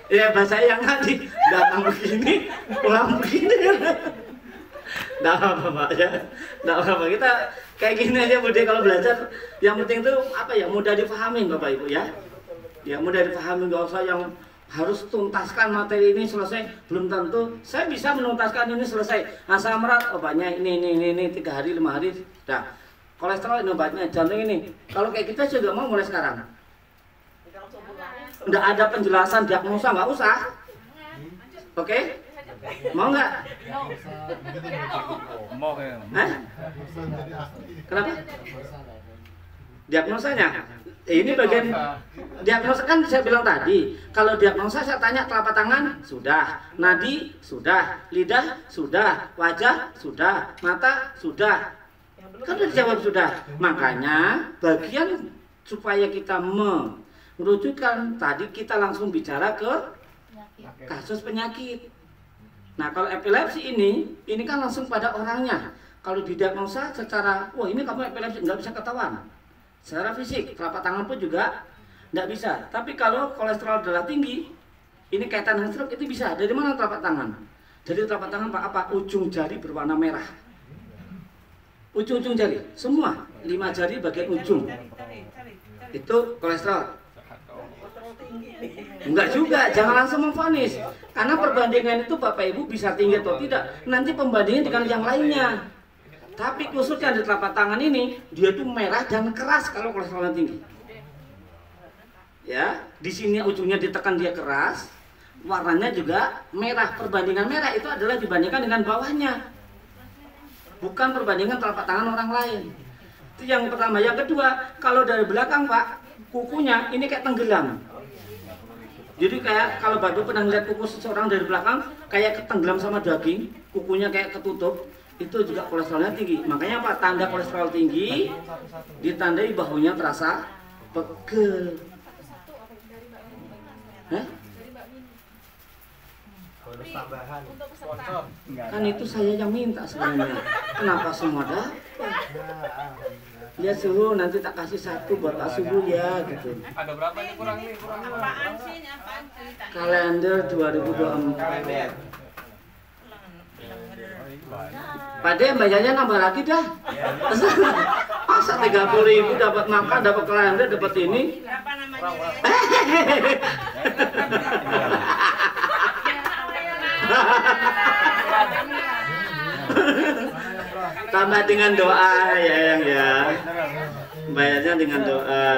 Ya bahasa yang tadi datang begini, pulang begini. Nggak apa-apa Pak ya. Nggak apa-apa. Kita kayak gini aja Bude kalau belajar. Yang penting tuh apa ya, mudah dipahami Bapak Ibu ya. Ya mudah dipahami, nggak usah yang harus tuntaskan materi ini selesai. Belum tentu saya bisa menuntaskan ini selesai. Asam urat obatnya ini 3 hari 5 hari sudah. Kolesterol ini obatnya, jantung ini. Kalau kayak kita juga mau mulai sekarang. Nggak ada penjelasan diagnosa, nggak usah. Oke? Mau nggak? Mau ya. Hah? Kenapa? Diagnosanya? Ini bagian diagnosa kan saya bilang tadi. Kalau diagnosa saya tanya telapak tangan sudah, nadi sudah, lidah sudah, wajah sudah, mata sudah. Kan udah dijawab sudah. Makanya bagian supaya kita merujukan tadi kita langsung bicara ke kasus penyakit. Nah kalau epilepsi ini kan langsung pada orangnya. Kalau didiagnosa secara, wah ini kamu epilepsi, nggak bisa ketahuan. Secara fisik, telapak tangan pun juga nggak bisa. Tapi kalau kolesterol darah tinggi, ini kaitan dengan stroke itu bisa. Dari mana telapak tangan? Dari telapak tangan apa? Ujung jari berwarna merah. Ujung-ujung jari, semua 5 jari bagian ujung. Itu kolesterol. Enggak juga, jangan langsung memvonis. Karena perbandingan itu Bapak Ibu bisa tinggi atau tidak. Nanti pembandingan dengan yang lainnya. Tapi khususnya di telapak tangan ini, dia tuh merah dan keras kalau kolesterolnya tinggi. Ya, di sini ujungnya ditekan dia keras, warnanya juga merah. Perbandingan merah itu adalah dibandingkan dengan bawahnya, bukan perbandingan telapak tangan orang lain. Itu yang pertama. Yang kedua, kalau dari belakang Pak, kukunya ini kayak tenggelam. Jadi kayak kalau Bapak pernah lihat kuku seseorang dari belakang, kayak ketenggelam sama daging, kukunya kayak ketutup. Itu juga kolesterolnya tinggi. Makanya Pak, tanda kolesterol tinggi ditandai bahunya terasa pegel. Kan itu saya yang minta sebenarnya. Kenapa semua dapat? Dia suruh nanti tak kasih 1 buat Pak Subuh ya gitu. Ada berapa nih kurang nih? Apaan sih? Apaan ceritanya? Kalender 2024. Pade bayarnya nambah lagi dah. Masa 30.000 dapat makan, dapat kalender, dapat ini. Berapa namanya? Tambah dengan doa ya yang ya. Bayarnya dengan doa.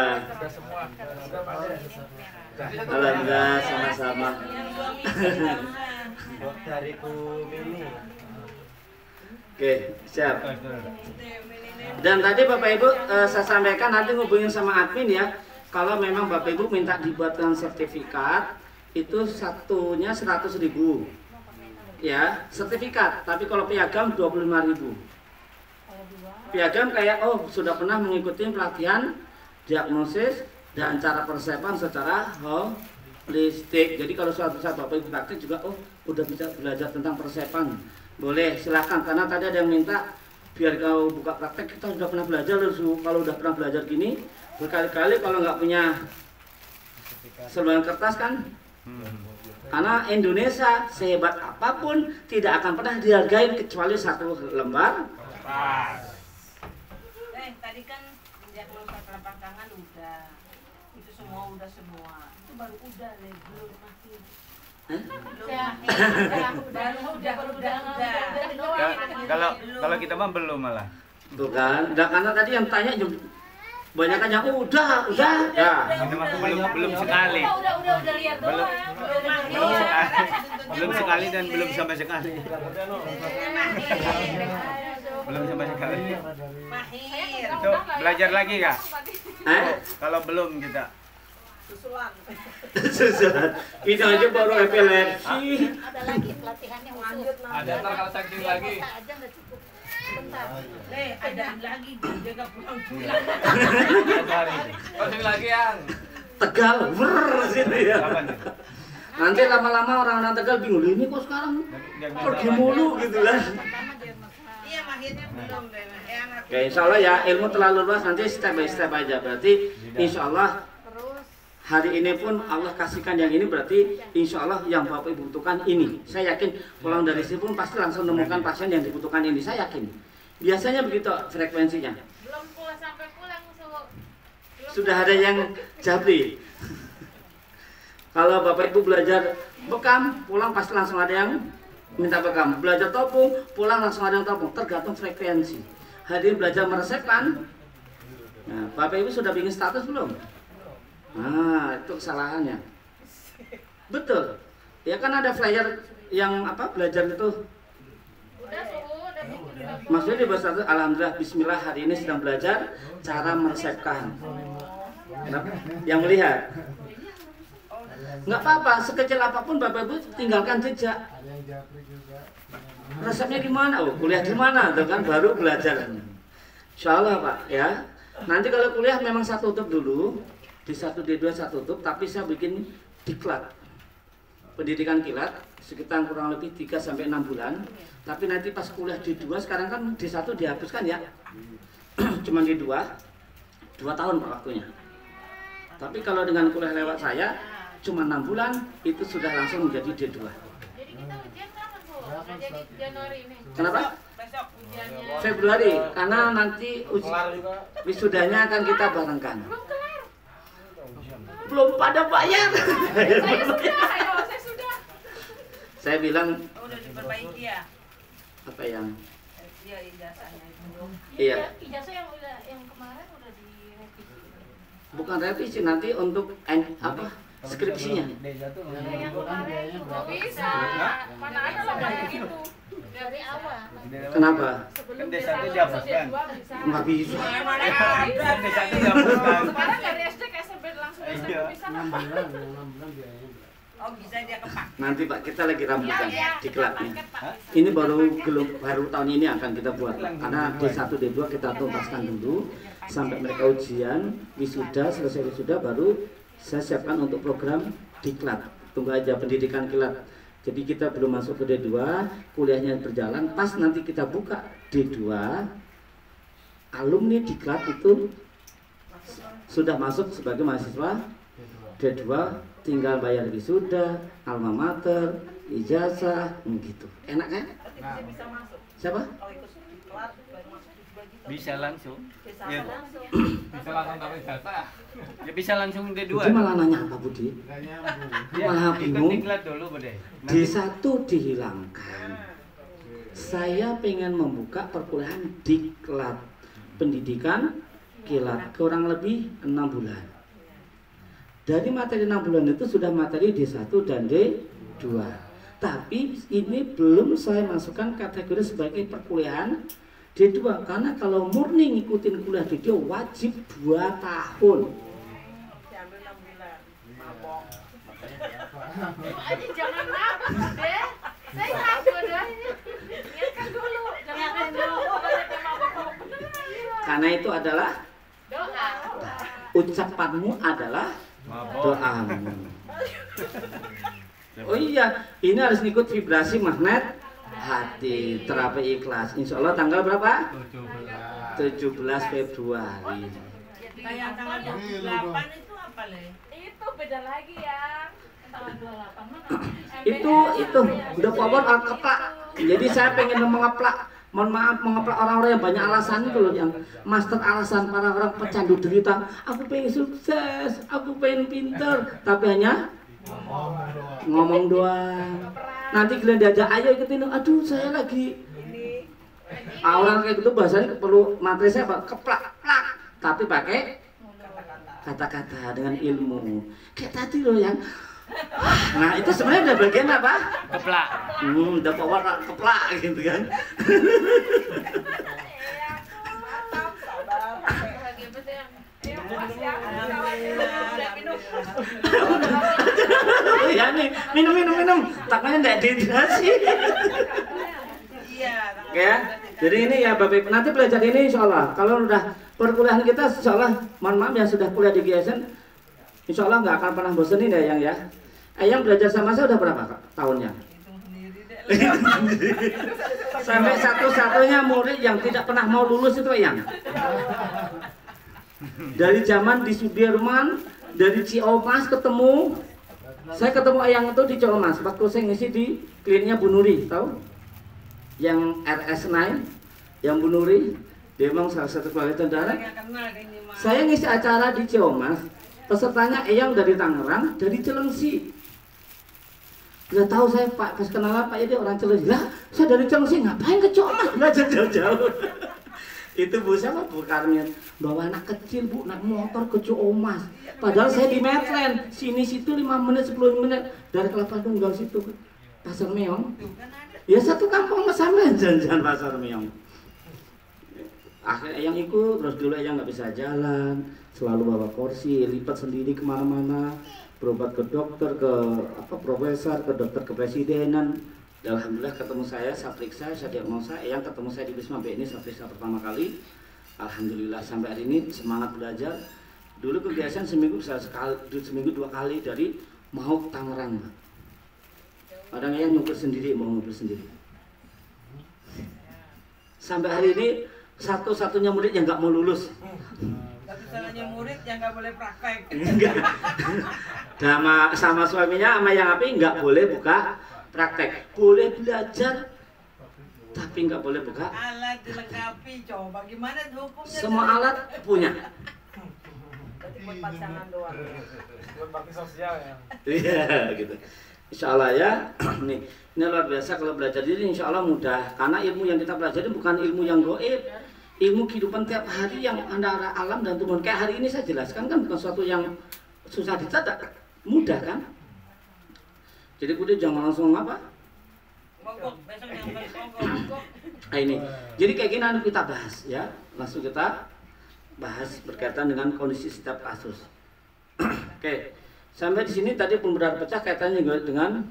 Alhamdulillah sama-sama. Oke, siap. Dan tadi Bapak Ibu saya sampaikan nanti ngubungin sama admin ya. Kalau memang Bapak Ibu minta dibuatkan sertifikat, itu satunya 100.000. Ya, sertifikat. Tapi kalau piagam 25.000. Piagam kayak sudah pernah mengikuti pelatihan diagnosis dan cara persiapan secara holistik. Jadi kalau suatu saat Bapak Ibu praktik juga udah bisa belajar tentang persiapan. Boleh, silakan. Karena tadi ada yang minta biar kau buka praktek, kita sudah pernah belajar. Kalau udah pernah belajar gini berkali-kali, kalau nggak punya selembaran kertas kan, karena Indonesia sehebat apapun tidak akan pernah dihargai kecuali 1 lembar. Tadi kan diagnosa telapak tangan udah, itu semua udah semua. Itu baru udah belum mahir. Kalau kita mah belum malah. Tuh kan, karena tadi yang tanya banyak kan yang udah. Ini mah belum sekali. Udah lihat doang. Belum sekali dan belum sama sekali. Belum sama sekali. Mahir. Itu belajar lagi kak? Kalau belum kita. Susulan. Ini aja baru epilepsi. Ada lagi pelatihannya khusus. Ada ntar kalau sakit lagi. Kita aja nggak cukup. Bentar. Ada lagi jaga pulang-pulang. Sini lagi yang. Tegal, sini ya. Nanti lama-lama orang-orang Tegal bingung, ini kok sekarang pergi mulu gitu kan. Iya, mahirnya belum deh. Oke, insya Allah ya ilmu terlalu luas, nanti step by step aja. Berarti insya Allah hari ini pun Allah kasihkan yang ini, berarti insya Allah yang Bapak Ibu butuhkan ini. Saya yakin pulang dari sini pun pasti langsung menemukan pasien yang dibutuhkan ini, saya yakin. Biasanya begitu frekuensinya. Belum pulang sampai pulang Sudah ada yang jabri. Kalau Bapak Ibu belajar bekam, pulang pasti langsung ada yang minta bekam. Belajar topung, pulang langsung ada yang topung. Tergantung frekuensi. Hari ini belajar meresepkan. Nah, Bapak Ibu sudah bikin status belum? Nah, itu kesalahannya. Betul. Ya kan ada flyer yang apa belajar itu. udah bikin. Maksudnya di bawah status, alhamdulillah, bismillah, hari ini sedang belajar cara meresepkan. Kenapa? Yang melihat. Nggak apa-apa, sekecil apapun Bapak Ibu tinggalkan jejak. Resepnya gimana? Oh, kuliah di mana? Itu kan baru belajar. Insya Allah Pak ya. Nanti kalau kuliah memang satu tutup dulu. Di 1 D2 satu tutup, tapi saya bikin diklat. Pendidikan kilat sekitar kurang lebih 3 sampai 6 bulan. Tapi nanti pas kuliah D2 sekarang kan D1 dihapuskan ya. Cuman D2 2 tahun Pak waktunya. Tapi kalau dengan kuliah lewat saya cuma 6 bulan itu sudah langsung menjadi D2. Jadi kita ujian kapan Bu? Nggak jadi Januari ini. Kenapa? Besok Ujiannya. Februari, karena nanti wisudanya akan kita barengkan. Belum pada bayar. Saya sudah. Saya bilang udah diperbaiki ya. apa yang Iya ijazahnya itu. Iya. Ijazah yang kemarin udah direvisi. bukan revisi, nanti untuk apa skripsinya. Yang kemarin itu Nggak bisa. Mana ada lah kayak gitu. dari awal. Kenapa? Sebelum Desa itu D1 dihapuskan. D2 bisa. Nggak bisa. Mana ada. Desa itu dihapuskan. Sekarang dari SD ke SMP langsung SMP bisa kan Pak? Oh bisa dia kepak. Nanti Pak kita lagi rambutan Iya, diklatnya. paket, Pak. Ini baru tahun ini akan kita buat Pak. Karena D1 D2 kita tuntaskan dulu sampai mereka ujian, wisuda, selesai wisuda baru saya siapkan untuk program diklat. Tunggu aja pendidikan kilat. Jadi kita belum masuk ke D2, kuliahnya berjalan, pas nanti kita buka D2, alumni diklat itu sudah masuk sebagai mahasiswa D2, tinggal bayar wisuda, alma mater, ijazah, gitu. Enak kan? Bisa masuk. Siapa? Kalau ikut kelas baru masuk juga gitu. Bisa langsung. Bisa Ya. langsung. Bisa langsung dapat jatah. Ya bisa langsung D2. Itu malah nanya apa Budi? Nggak nyambung. Ya, malah ikut bingung. diklat dulu Bude. D1 dihilangkan. Saya pengen membuka perkuliahan diklat, pendidikan kilat, kurang lebih 6 bulan. Dari materi 6 bulan itu sudah materi D1 dan D2. Tapi ini belum saya masukkan kategori sebagai perkuliahan D2. Karena kalau murni ngikutin kuliah D2 wajib 2 tahun. Diambil 6 bulan. Mabok. Aja jangan nafas deh. Saya takut dua-duanya. Niatkan dulu. Jangan dulu. Karena itu adalah Doa. ucapanmu adalah Mabok. doamu. Oh iya, ini harus ngikut vibrasi magnet hati, terapi ikhlas. Insya Allah tanggal berapa? 17 Februari. Kayak tanggal 28 itu apa Le? Itu beda lagi ya. Tanggal 28 mana? Itu udah power keplak. Jadi saya pengen mengeplak. Mohon maaf mengeplak orang-orang yang banyak alasan itu loh, yang master alasan para orang pecandu derita. Aku pengen sukses, aku pengen pinter, tapi hanya ngomong doang. Nanti kalian diajak ayo ikutin, aduh saya lagi. Orang kayak gitu bahasanya perlu materi saya apa? Keplak, plak, tapi pakai kata-kata dengan ilmu. Kayak tadi loh yang. Nah itu sebenarnya udah bagian apa? Keplak. Udah power keplak gitu kan. Bahagia betul yang. Ya nih, minum. Takutnya enggak dehidrasi. Iya. Ya. Jadi ini ya Bapak Ibu, nanti belajar ini insya Allah. Kalau udah perkuliahan kita insya Allah, mohon maaf yang sudah kuliah di GSN, insya Allah nggak akan pernah bosenin ya Yang ya. Yang belajar sama saya udah berapa tahunnya? Hitung sendiri deh. Sampai satu-satunya murid yang tidak pernah mau lulus itu Yang. Dari zaman di Sudirman, Dari Ciamas ketemu, saya ketemu Eyang itu di Ciamas waktu saya ngisi di kliniknya Bu Nuri, tahu? Yang RS9, yang Bu Nuri, dia memang salah satu keluarga tentara. Saya ngisi acara di Ciamas, pesertanya Eyang dari Tangerang, dari Cilengsi. Nggak tahu saya Pak, pas kenalan Pak ini orang Cilengsi. Lah, saya dari Cilengsi, ngapain ke Ciamas? Belajar jauh-jauh. Itu Bu siapa? Bu Karmin. Bawa anak kecil Bu, naik motor ke Ciamas. Padahal saya di Metren, sini situ 5 menit, 10 menit. Dari Kelapa Tunggal situ ke Pasar Meong. Ya satu kampung sama jalan-jalan Pasar Meong. Akhirnya yang ikut, terus dulu yang nggak bisa jalan, selalu bawa kursi, lipat sendiri kemana-mana, berobat ke dokter, ke profesor, ke dokter kepresidenan. Alhamdulillah ketemu saya periksa, saya diagnosa, yang ketemu saya di Wisma BNI, saya periksa pertama kali. Alhamdulillah sampai hari ini semangat belajar. Dulu kebiasaan seminggu bisa sekali, seminggu 2 kali dari mau Tangerang, Mbak. Kadang yang nyukur sendiri, mau nyukur sendiri. Sampai hari ini satu-satunya murid yang nggak mau lulus. Satu-satunya murid yang nggak boleh praktek. Sama suaminya, sama yang api nggak boleh buka praktek. Boleh belajar, tapi nggak boleh buka. Alat dilengkapi, coba gimana hukumnya? Semua alat punya. Berarti buat pasangan doang. Buat bakti sosial ya. Iya gitu. Insya Allah ya. Nih, ini luar biasa kalau belajar ini insya Allah mudah. Karena ilmu yang kita pelajari bukan ilmu yang goib, ilmu kehidupan tiap hari yang antara alam dan tumbuhan. Kayak hari ini saya jelaskan kan bukan sesuatu yang susah dicatat, mudah kan? Jadi kudu jangan langsung apa? Mogok, besok yang mogok. Nah ini, jadi kayak gini nanti kita bahas ya. Langsung kita bahas berkaitan dengan kondisi setiap kasus. Oke. Sampai di sini tadi pembenaran pecah kaitannya dengan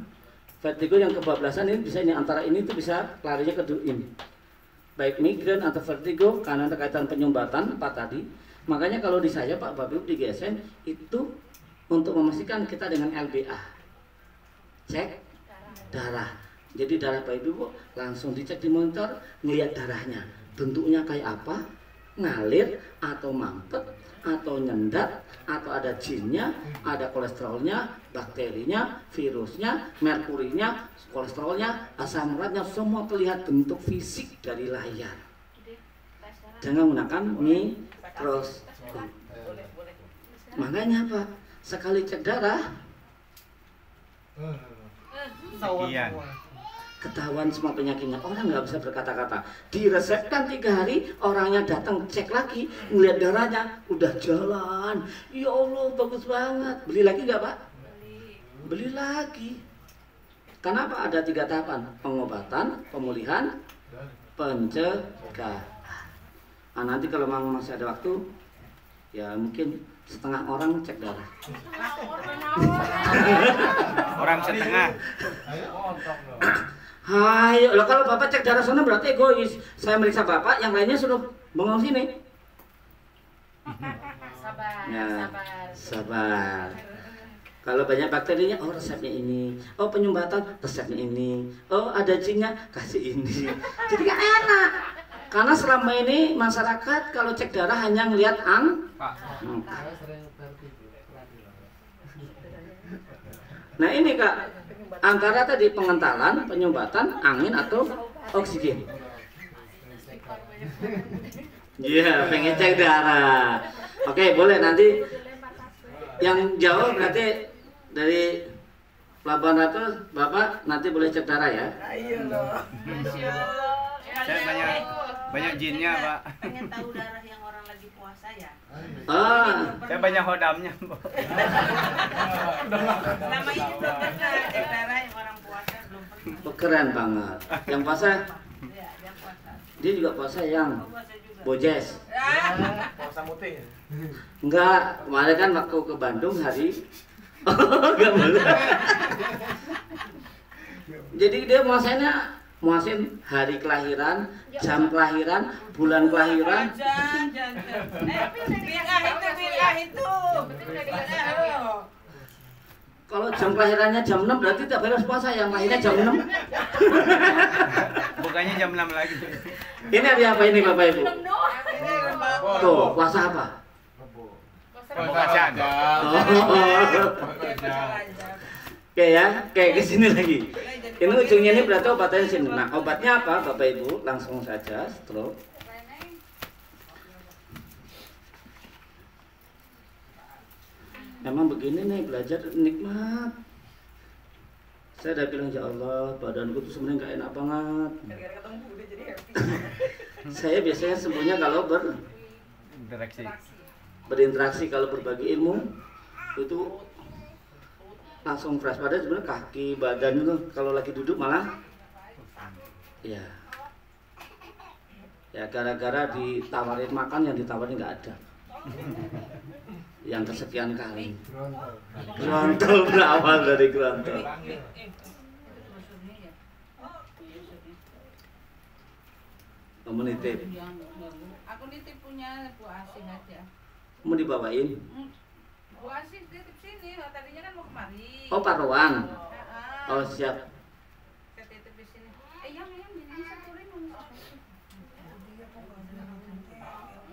vertigo yang kebablasan ini bisa ini antara ini itu bisa larinya ke ini. Baik migren atau vertigo karena kaitan penyumbatan Pak tadi. Makanya kalau di saya Pak Bapak di GSM itu untuk memastikan kita dengan LBA. Cek darah. Jadi darah Pak Ibu langsung dicek di monitor, ngelihat darahnya. Bentuknya kayak apa? Ngalir atau mampet atau nyendat, atau ada jinnya, ada kolesterolnya, bakterinya, virusnya, merkurinya, kolesterolnya, asam uratnya, semua terlihat bentuk fisik dari layar. Jangan menggunakan mikroskop. Makanya apa? Sekali cek darah, Iya. ketahuan semua penyakitnya. Orang nggak bisa berkata-kata. Diresepkan 3 hari, orangnya datang cek lagi, ngeliat darahnya udah jalan. Ya Allah bagus banget. Beli lagi nggak Pak? Beli lagi. Kenapa? Ada 3 tahapan: pengobatan, pemulihan, pencegahan. Nah, nanti kalau memang masih ada waktu, ya mungkin setengah orang cek darah. Orang setengah. Ayo, lah kalau Bapak cek darah sana berarti egois. Saya meriksa Bapak, yang lainnya suruh bengong sini. Sabar, Ya, sabar. sabar. Kalau banyak bakterinya, oh resepnya ini. Oh penyumbatan, resepnya ini. Oh ada jinnya, kasih ini. Jadi kan enak. Karena selama ini masyarakat kalau cek darah hanya ngelihat angka. Nah ini Kak, antara tadi pengentalan, penyumbatan, angin atau oksigen. Iya, pengen cek darah. Oke, boleh nanti yang jauh berarti dari Pelabuhan Ratu, Bapak nanti boleh cek darah ya. Ayo loh. Masya Allah. Saya banyak jinnya, Pak. Pengen tahu darah yang orang lagi puasa ya? Saya banyak hodamnya, Pak. Selama ini belum pernah cek darah yang orang puasa, belum pernah. Keren banget. Yang puasa, Iya, yang puasa. dia juga puasa yang Oh, puasa juga. bojes. Puasa muting. Enggak, kemarin kan waktu ke Bandung hari enggak boleh. Jadi dia muasin hari kelahiran, jam kelahiran, bulan kelahiran. Jangan. Bid'ah itu. Bid'ah. Kalau jam kelahirannya jam 6 berarti tak beres puasa, yang lahirnya jam 6. Bukannya jam 6 lagi. Ini hari apa ini Bapak Ibu? Tuh, puasa apa? Oke ya, kayak ke sini lagi. Ini ujungnya ini berarti obatnya di sini. Nah, obatnya apa, Bapak Ibu? Langsung saja stroke. Memang begini nih, belajar nikmat. Saya udah bilang, ya Allah, badanku tuh sebenarnya nggak enak banget. Saya biasanya sembuhnya kalau berinteraksi, kalau berbagi ilmu itu langsung fresh. Padahal sebenarnya kaki, badan itu kalau lagi duduk malah ya gara-gara ditawarin makan, yang ditawarin nggak ada. Yang kesekian kali Grontol berawal dari grontol. Kamu nitip? Aku nitip punya Bu Asin aja. Mau dibawain? Bu Asin titip sini, tadinya kan mau kemari. Oh, Paruan. Oh, siap. Saya titip di sini. Yang ini satu ribu.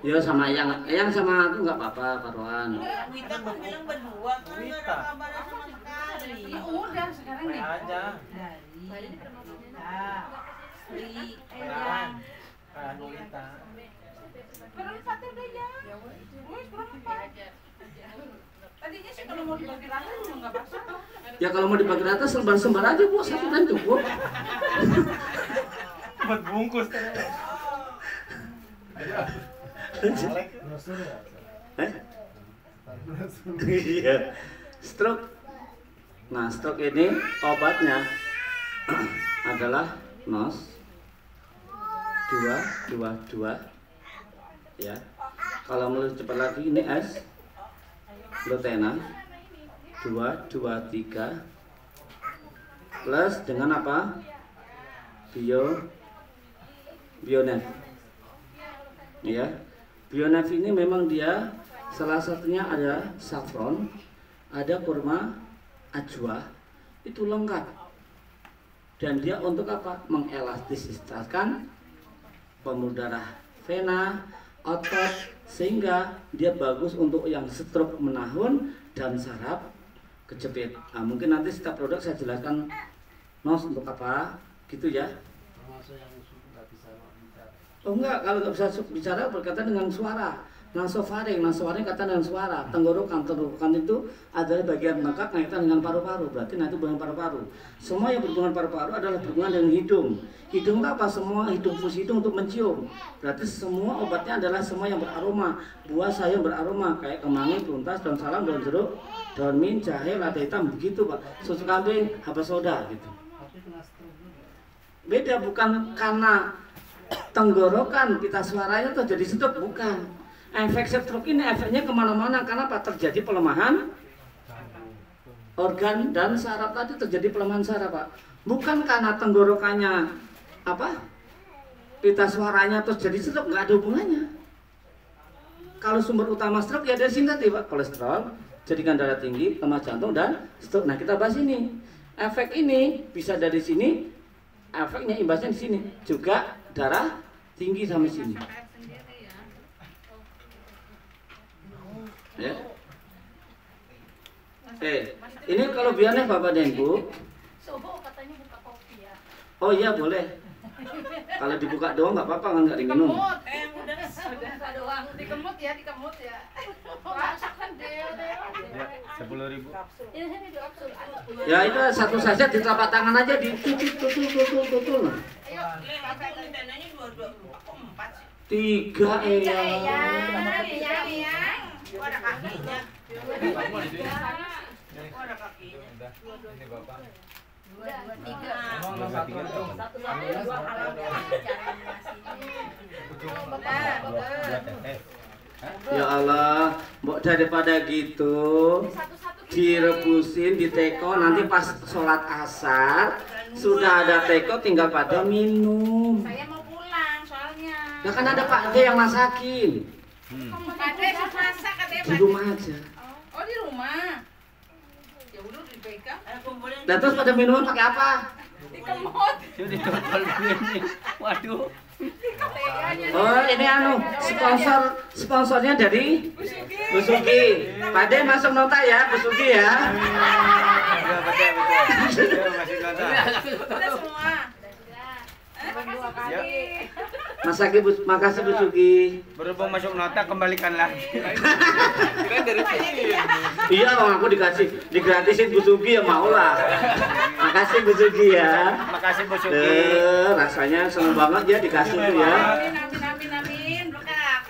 Ya sama yang sama aku nggak apa-apa, Paruan. Wita kan bilang berdua kan nggak ada kabarnya sama sekali. Ya udah sekarang nih. aja. Dari Sri Eyang. Wita. Berempat udah ya. Wih, berempat. Tadinya sih kalau mau dibagi rata juga nggak masalah. Ya kalau mau dibagi rata sembar-sembar aja, Bu, satu dan cukup. Buat bungkus. Iya. Stroke. Nah, stroke ini obatnya adalah NOS 222 ya. Kalau mau cepat lagi ini S Lutena 223 plus dengan apa? Bionev. Ya. Bionev ini memang dia salah satunya ada saffron, ada kurma, ajwa, itu lengkap. Dan dia untuk apa? Mengelastiskan pembuluh darah vena, otot, sehingga dia bagus untuk yang stroke menahun dan saraf kejepit. Nah, mungkin nanti setiap produk saya jelaskan NOS untuk apa, gitu ya. Oh enggak, kalau nggak bisa bicara berkaitan dengan suara. Nasofaring kaitan dengan suara. Tenggorokan itu adalah bagian bengkak kaitan dengan paru-paru. Berarti nanti berhubungan paru-paru. Semua yang berhubungan paru-paru adalah berhubungan dengan hidung. Hidung itu apa? Semua hidung, fungsi hidung untuk mencium. Berarti semua obatnya adalah semua yang beraroma. Buah sayur beraroma kayak kemangi, tuntas, daun salam, daun jeruk, daun mint, jahe, lada hitam, begitu Pak. Susu kambing, habas soda gitu. Beda, bukan karena tenggorokan kita suaranya terjadi stroke, bukan. Efek stroke ini efeknya kemana-mana karena apa? Terjadi pelemahan organ dan saraf tadi, terjadi pelemahan saraf Pak. Bukan karena tenggorokannya apa? Pita suaranya terus jadi stroke, nggak ada hubungannya. Kalau sumber utama stroke ya dari sini tadi Pak, kolesterol, jadikan darah tinggi, lemah jantung dan stroke. Nah kita bahas ini. Efek ini bisa dari sini, efeknya imbasnya di sini juga darah tinggi sampai sini. Ya. Ini kalau Bionev Bapak dan Ibu. Sobo katanya buka kopi ya. Oh iya boleh. Kalau dibuka doang nggak apa-apa, kan nggak diminum. Udah doang, dikemut ya. Masakan deh. 10.000. Ini dua kapsul. Ya itu satu saja di telapak tangan aja tutul. Ayo, pakai tendananya 2 kok 4 sih? 3 Iya. Oh, ada kakinya. Oh, ada kakinya. Ini Bapak. 2, 3. Satu-satu dua halal Ya Allah, Mbok daripada gitu direbusin di teko, nanti pas sholat asar sudah ada teko tinggal pada minum. Saya mau pulang soalnya. Ya kan ada Pak D yang masakin. Pak D masak katanya Di rumah aja. Oh, di rumah. Ya udah dipegang. Dan terus pada minuman pakai apa? Dikemut. Sudah ditotal begini. Waduh. Oh ini sponsornya dari Bu Sugi, Pak De masuk nota ya, Bu Sugi ya. Iya, betul. Iya, masih nota. Udah semua. Dua Ya. Mas Aki, makasih Bu Sugi. Berhubung masuk nota, kembalikan lagi. Kirain dari sini. Iya, aku digratisin Bu Sugi ya mau lah. Makasih Bu Sugi ya. Makasih Bu Sugi. Rasanya seneng banget ya dikasih tuh ya. Amin, berkah.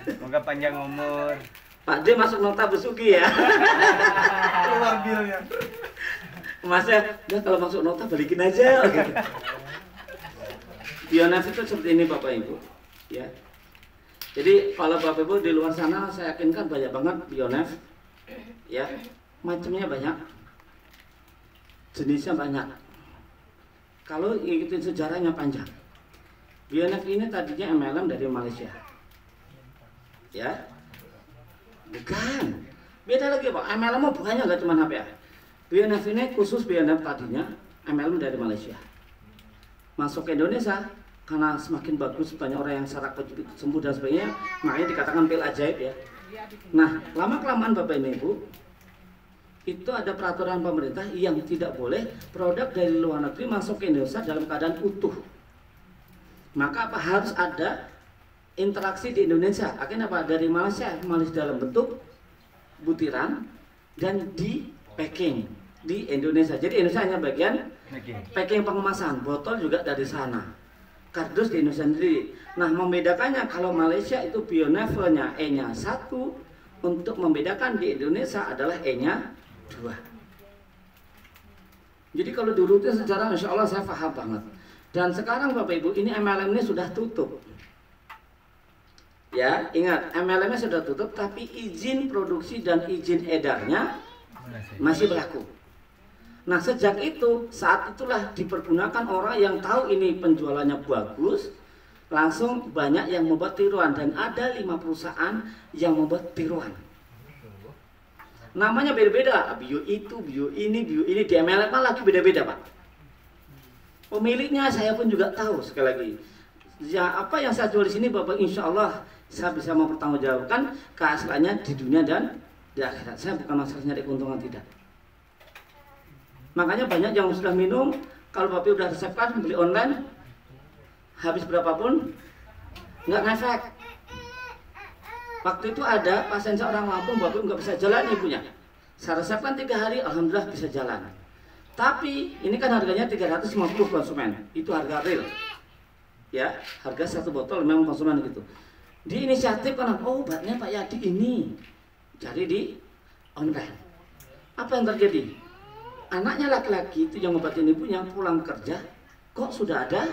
Semoga panjang umur. Pak D masuk nota Bu Sugi ya. Keluar bilnya. Masnya, ya kalau masuk nota balikin aja. Gitu. Bionef itu seperti ini Bapak Ibu, ya. Jadi kalau Bapak Ibu di luar sana, saya yakinkan banyak banget Bionef, ya. Macamnya banyak, jenisnya banyak. Kalau ikutin sejarahnya panjang. Bionef ini tadinya MLM dari Malaysia, ya. Bukan, beda lagi Pak. MLM bukannya nggak cuma HP. Bionef ini khusus Bionef tadinya MLM dari Malaysia. Masuk ke Indonesia karena semakin bagus, banyak orang yang saraf sembuh dan sebagainya, makanya dikatakan pil ajaib ya. Nah, lama kelamaan Bapak Ibu, itu ada peraturan pemerintah yang tidak boleh produk dari luar negeri masuk ke Indonesia dalam keadaan utuh. Maka apa, harus ada interaksi di Indonesia. Akhirnya apa, dari Malaysia dalam bentuk butiran dan di packing di Indonesia. Jadi Indonesia hanya bagian packing pengemasan, botol juga dari sana, kardus di Indonesia sendiri. Nah, membedakannya kalau Malaysia itu Bionef-nya E-nya 1, untuk membedakan di Indonesia adalah E-nya 2. Jadi kalau diurutin secara insya Allah saya paham banget. Dan sekarang Bapak Ibu, ini MLM ini sudah tutup. Ya, ingat MLM-nya sudah tutup, tapi izin produksi dan izin edarnya masih berlaku. Nah, sejak itu, saat itulah dipergunakan orang yang tahu ini penjualannya bagus, langsung banyak yang membuat tiruan, dan ada 5 perusahaan yang membuat tiruan. Namanya beda-beda, bio itu, bio ini, di MLM lagi beda-beda Pak. Pemiliknya saya pun juga tahu, sekali lagi. Ya, apa yang saya jual di sini Bapak, insya Allah saya bisa mempertanggungjawabkan keasliannya di dunia dan di akhirat. Saya bukan masalah nyari keuntungan, tidak. Makanya banyak yang sudah minum, kalau Bapak udah resepkan beli online, habis berapapun nggak ngefek. Waktu itu ada pasien seorang Lampung, Bapak nggak bisa jalan ibunya. Saya resepkan 3 hari, alhamdulillah bisa jalan. Tapi ini kan harganya 350 konsumen, itu harga real. Ya, harga 1 botol memang konsumen gitu. Di inisiatif kan, oh obatnya Pak Yadi ini, cari di online. Apa yang terjadi? Anaknya laki-laki itu yang ngobatin ibunya pulang kerja, kok sudah ada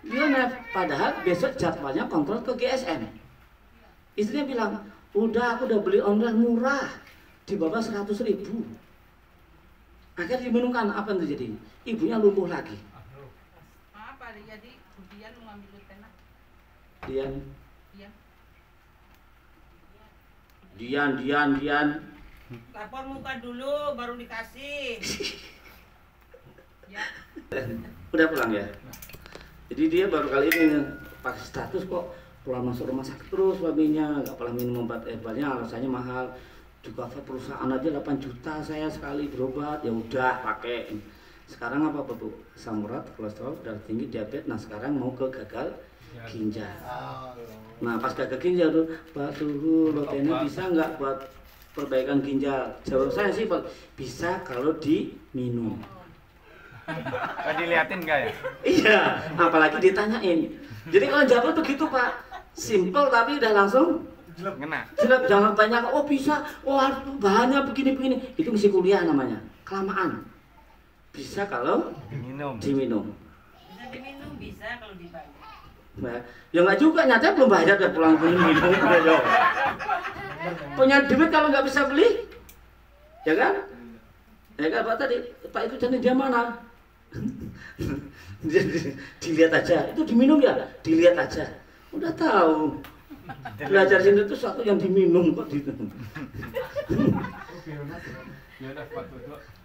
Bionef, padahal besok jadwalnya kontrol ke GSM. Istrinya bilang, udah aku udah beli online murah, di bawah 100.000. Akhirnya diminumkan, apa yang terjadi? Ibunya lumpuh lagi. Apa jadi kemudian mengambil tenak? Dian. Lapor muka dulu baru dikasih. Ya. Udah pulang ya? Jadi dia baru kali ini pakai status kok pulang masuk rumah sakit terus suaminya, nggak pernah minum obat herbanya, alasannya mahal. Juga perusahaan aja 8 juta saya sekali berobat, ya udah pakai. Sekarang apa Bu? Asam urat, kolesterol, darah tinggi, diabetes. Nah sekarang mau ke gagal ginjal. Nah pas gagal ginjal tuh, Pak Suhu, lotena bisa nggak buat perbaikan ginjal? Jawab saya sih Pak, bisa kalau diminum. Diliatin nggak ya? Iya, apalagi ditanyain. Jadi kalau jawab tuh gitu Pak, simple tapi udah langsung Ngena. jelek. Jangan tanya, oh bisa, oh bahannya begini-begini. Itu mesti kuliah namanya, kelamaan. Bisa kalau diminum. Bisa diminum, bisa kalau dibayar. Nah, ya nggak juga, nyatanya belum bayar udah pulang minum. Punya duit kalau nggak bisa beli, ya kan? Ya kan Pak tadi, Pak itu jadi dia mana? Dilihat aja, itu diminum ya, dilihat aja, udah tahu. Belajar sini itu satu yang diminum kok gitu.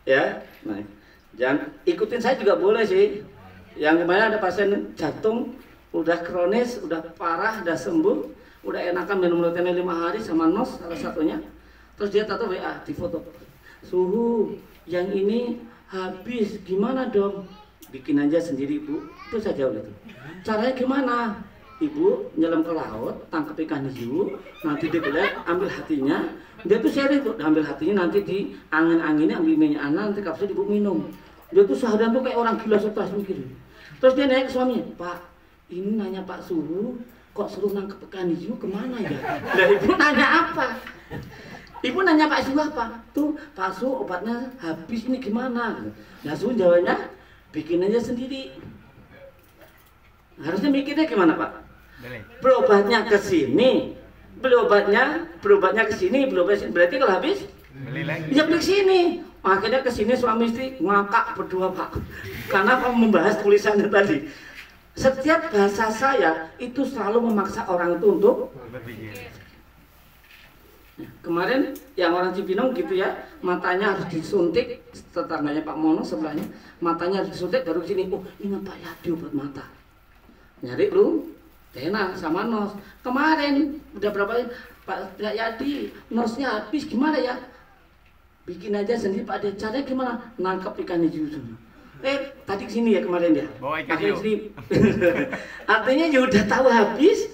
Ya, nah, jangan ikutin saya juga boleh sih. Yang kemarin ada pasien jantung, udah kronis, udah parah, udah sembuh, udah enakan minum lutein 5 hari sama nos salah satunya. Terus dia tato WA di foto, suhu yang ini habis, gimana dong? Bikin aja sendiri Bu, itu saja gitu. Caranya gimana? Ibu nyelam ke laut, tangkap ikan hiu, nanti dibelek, ambil hatinya. Dia tuh sharing tuh, ambil hatinya, nanti di angin-anginnya, ambil minyak anak, nanti kapsul ibu minum. Dia tuh seharian tuh kayak orang gila stres mikir. Terus dia nanya ke suaminya, Pak, ini nanya Pak Suhu, kok suruh nangkep ikan hiu kemana ya? Nah ibu nanya apa? Ibu nanya Pak Suhu apa? Tuh Pak Suhu obatnya habis, ini gimana? Nah Suhu jawabnya, bikin aja sendiri. Harusnya mikirnya gimana Pak? Berobatnya ke sini, berobatnya ke sini, berarti kalau habis Beli lagi. ya beli sini. Akhirnya ke sini suami istri ngakak berdua Pak, karena Pak membahas tulisannya tadi. Setiap bahasa saya itu selalu memaksa orang itu untuk Berpikir. kemarin yang orang Cibinong gitu ya, matanya harus disuntik, tetangganya Pak Mono sebelahnya, matanya harus disuntik baru sini. Oh ingat Pak Yadi obat mata, nyari lu Tena sama nos. Kemarin udah berapa Pak Yadi nosnya habis, gimana ya? Bikin aja sendiri Pak Ade. Caranya gimana? Nangkep ikan hiu. Tadi kesini ya kemarin ya. Bawa ikan hiu. Artinya ya udah tahu habis.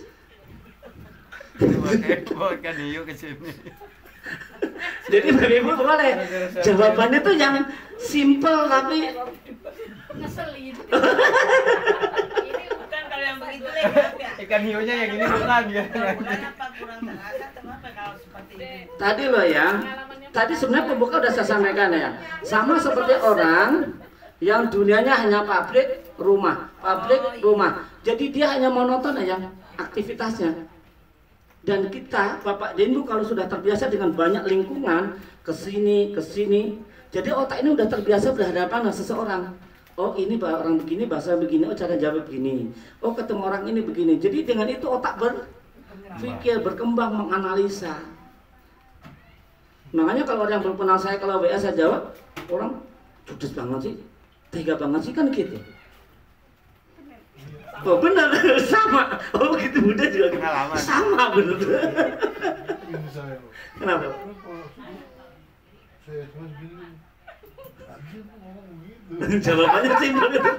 Bawa ikan hiu ke sini. Jadi Bapak Ibu boleh. Jawabannya tuh yang simple tapi Ngeselin. Ini bukan kalau yang begitu deh, ya. Ikan hiunya yang ini bukan ya. Kurang apa kurang terasa kenapa kalau seperti ini? tadi loh ya. Tadi sebenarnya pembuka udah saya sampaikan ya. Sama seperti orang yang dunianya hanya pabrik, rumah, pabrik, rumah. Jadi dia hanya monoton aja aktivitasnya. Dan kita, Bapak Dendu kalau sudah terbiasa dengan banyak lingkungan, ke sini, jadi otak ini udah terbiasa berhadapan dengan seseorang. Oh ini orang begini, bahasa begini, oh cara jawab begini. Oh ketemu orang ini begini. Jadi dengan itu otak berpikir, berkembang, menganalisa. Makanya kalau ada yang belum kenal saya, kalau WA saya jawab, orang judes banget sih, tega banget sih kan gitu. Oh benar, sama. Oh begitu muda juga Pengalaman. sama benar. Ini saya. Kenapa? Saya cuma gini. Tadi aku ngomong begitu. Jawabannya simpel gitu.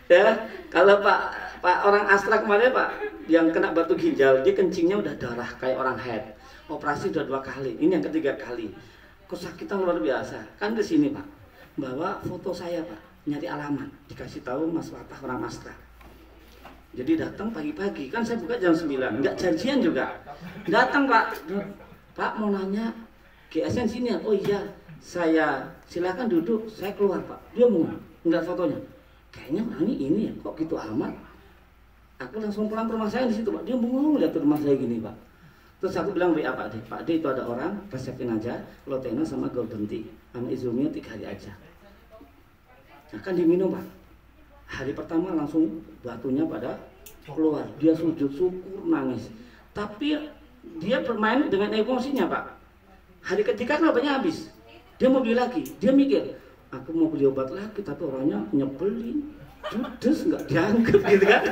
Ya, kalau Pak orang Astra kemarin Pak yang kena batu ginjal, dia kencingnya udah darah kayak orang head. Operasi udah 2 kali, ini yang ketiga kali. Kesakitan luar biasa. Kan di sini Pak, bawa foto saya Pak, nyari alamat, dikasih tahu Mas Watah orang Astra. Jadi datang pagi-pagi, kan saya buka jam 9, nggak janjian juga. Datang Pak, Pak mau nanya GSN sini ya? Oh iya, saya silakan duduk, saya keluar Pak. Dia mau ngeliat fotonya, kayaknya orangnya ini ya, kok gitu amat. Aku langsung pulang ke rumah saya di situ Pak. Dia mau ngeliat rumah saya gini Pak. Terus aku bilang WA Pak D itu ada orang, resepin aja, Lotena sama Golden Tea, sama Izumia 3 hari aja. Akan diminum Pak. Hari pertama langsung batunya pada keluar, dia sujud syukur nangis. Tapi dia bermain dengan emosinya Pak. Hari ketiga kan obatnya habis, dia mau beli lagi, dia mikir, aku mau beli obat lagi tapi orangnya nyebelin, judes nggak dianggap gitu kan.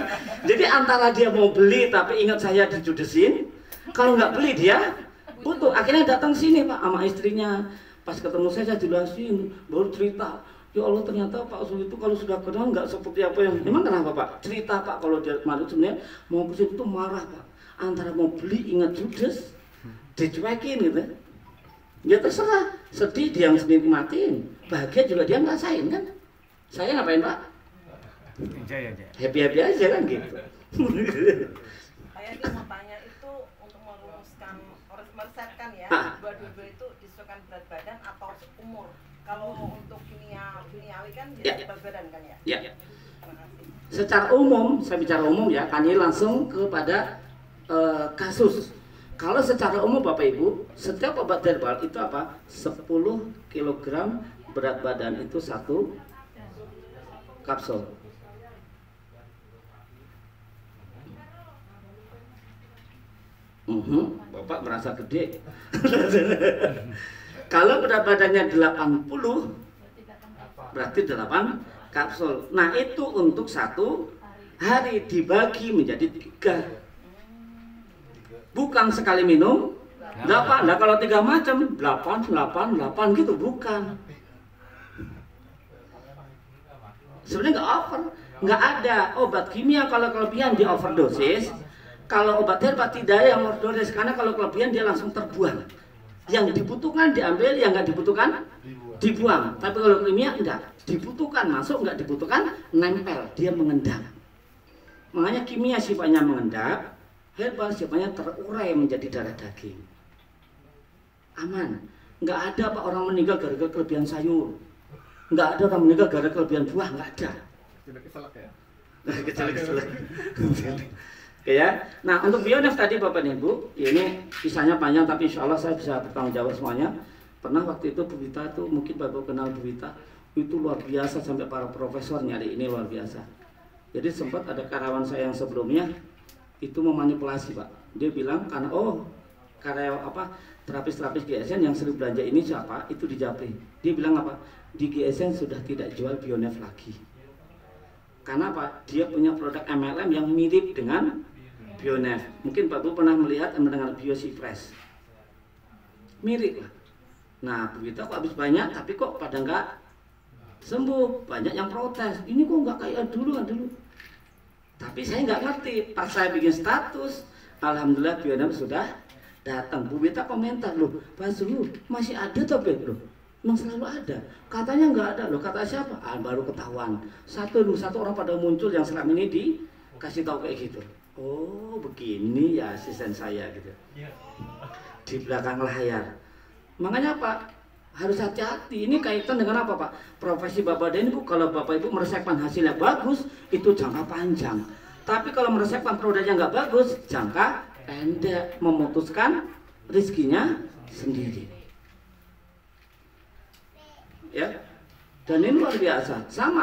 Jadi antara dia mau beli tapi ingat saya dijudesin, kalau nggak beli dia butuh. Akhirnya datang sini Pak sama istrinya. Pas ketemu saya jelasin, baru cerita. Ya Allah ternyata Pak Su itu kalau sudah kenal nggak seperti apa yang memang kenapa Pak? Cerita Pak kalau dia malu sebenarnya mau ke situ marah Pak. Antara mau beli ingat judes, dicuekin gitu. Ya terserah, sedih dia yang sendiri matiin, bahagia juga dia ngerasain kan. Saya ngapain Pak? Enjoy aja. Happy aja kan gitu. Saya ini mau tanya itu untuk merumuskan, meresepkan ya, dua-dua itu disesuaikan berat badan atau umur. Kalau untuk kimiawi kan jadi berat badan kan ya? Ya. Terima kasih. Secara umum, saya bicara umum ya, kami langsung kepada kasus. Kalau secara umum Bapak Ibu, setiap obat herbal itu apa? 10 kg berat badan itu 1 kapsul. Bapak merasa gede. Kalau berat badannya 80, berarti 8 kapsul. Nah itu untuk 1 hari dibagi menjadi 3. Bukan sekali minum 8. Nah kalau 3 macam 8 gitu, bukan. Sebenarnya nggak over, nggak ada obat kimia kalau kelebihan di overdosis. Kalau obat herbal tidak ada yang overdosis, karena kalau kelebihan dia langsung terbuang. Yang dibutuhkan diambil, yang nggak dibutuhkan dibuang. Tapi kalau kimia enggak, dibutuhkan masuk, nggak dibutuhkan nempel, dia mengendap. Makanya kimia sifatnya mengendap, herbal sifatnya terurai menjadi darah daging. Aman. Nggak ada Pak orang meninggal gara-gara kelebihan sayur. Nggak ada orang meninggal gara-gara kelebihan buah, nggak ada. Keselak ya? Keselak. Oke ya. Nah untuk Bionef tadi Bapak dan Ibu, ini kisahnya panjang tapi insya Allah saya bisa bertanggung jawab semuanya. Pernah waktu itu Bu Wita tuh, mungkin Bapak kenal Bu Wita, itu luar biasa sampai para profesor nyari ini luar biasa. Jadi sempat ada karyawan saya yang sebelumnya itu memanipulasi Pak. Dia bilang karena terapis-terapis GSN yang sering belanja ini siapa? Itu di Japri. Dia bilang apa? Di GSN sudah tidak jual Bionef lagi. Karena apa? Dia punya produk MLM yang mirip dengan Bionef. Mungkin Pak Bu pernah melihat dan mendengar Biosifresh. Mirip lah. Nah, begitu kok habis banyak tapi kok pada nggak sembuh. Banyak yang protes. Ini kok nggak kayak dulu. Tapi saya nggak ngerti. Pas saya bikin status, alhamdulillah Bionef sudah datang. Bu Wita komentar loh, Pak Suhu masih ada toh loh. Memang selalu ada. Katanya nggak ada loh. Kata siapa? Baru ketahuan. Satu orang pada muncul yang selama ini dikasih tahu kayak gitu. Oh begini ya asisten saya gitu. Di belakang layar. Makanya Pak harus hati-hati. Ini kaitan dengan apa Pak? Profesi Bapak dan Ibu. Kalau Bapak Ibu meresepkan hasilnya bagus, itu jangka panjang. Tapi kalau meresepkan produknya nggak bagus, jangka pendek, memutuskan rezekinya sendiri. Ya, dan ini luar biasa. Sama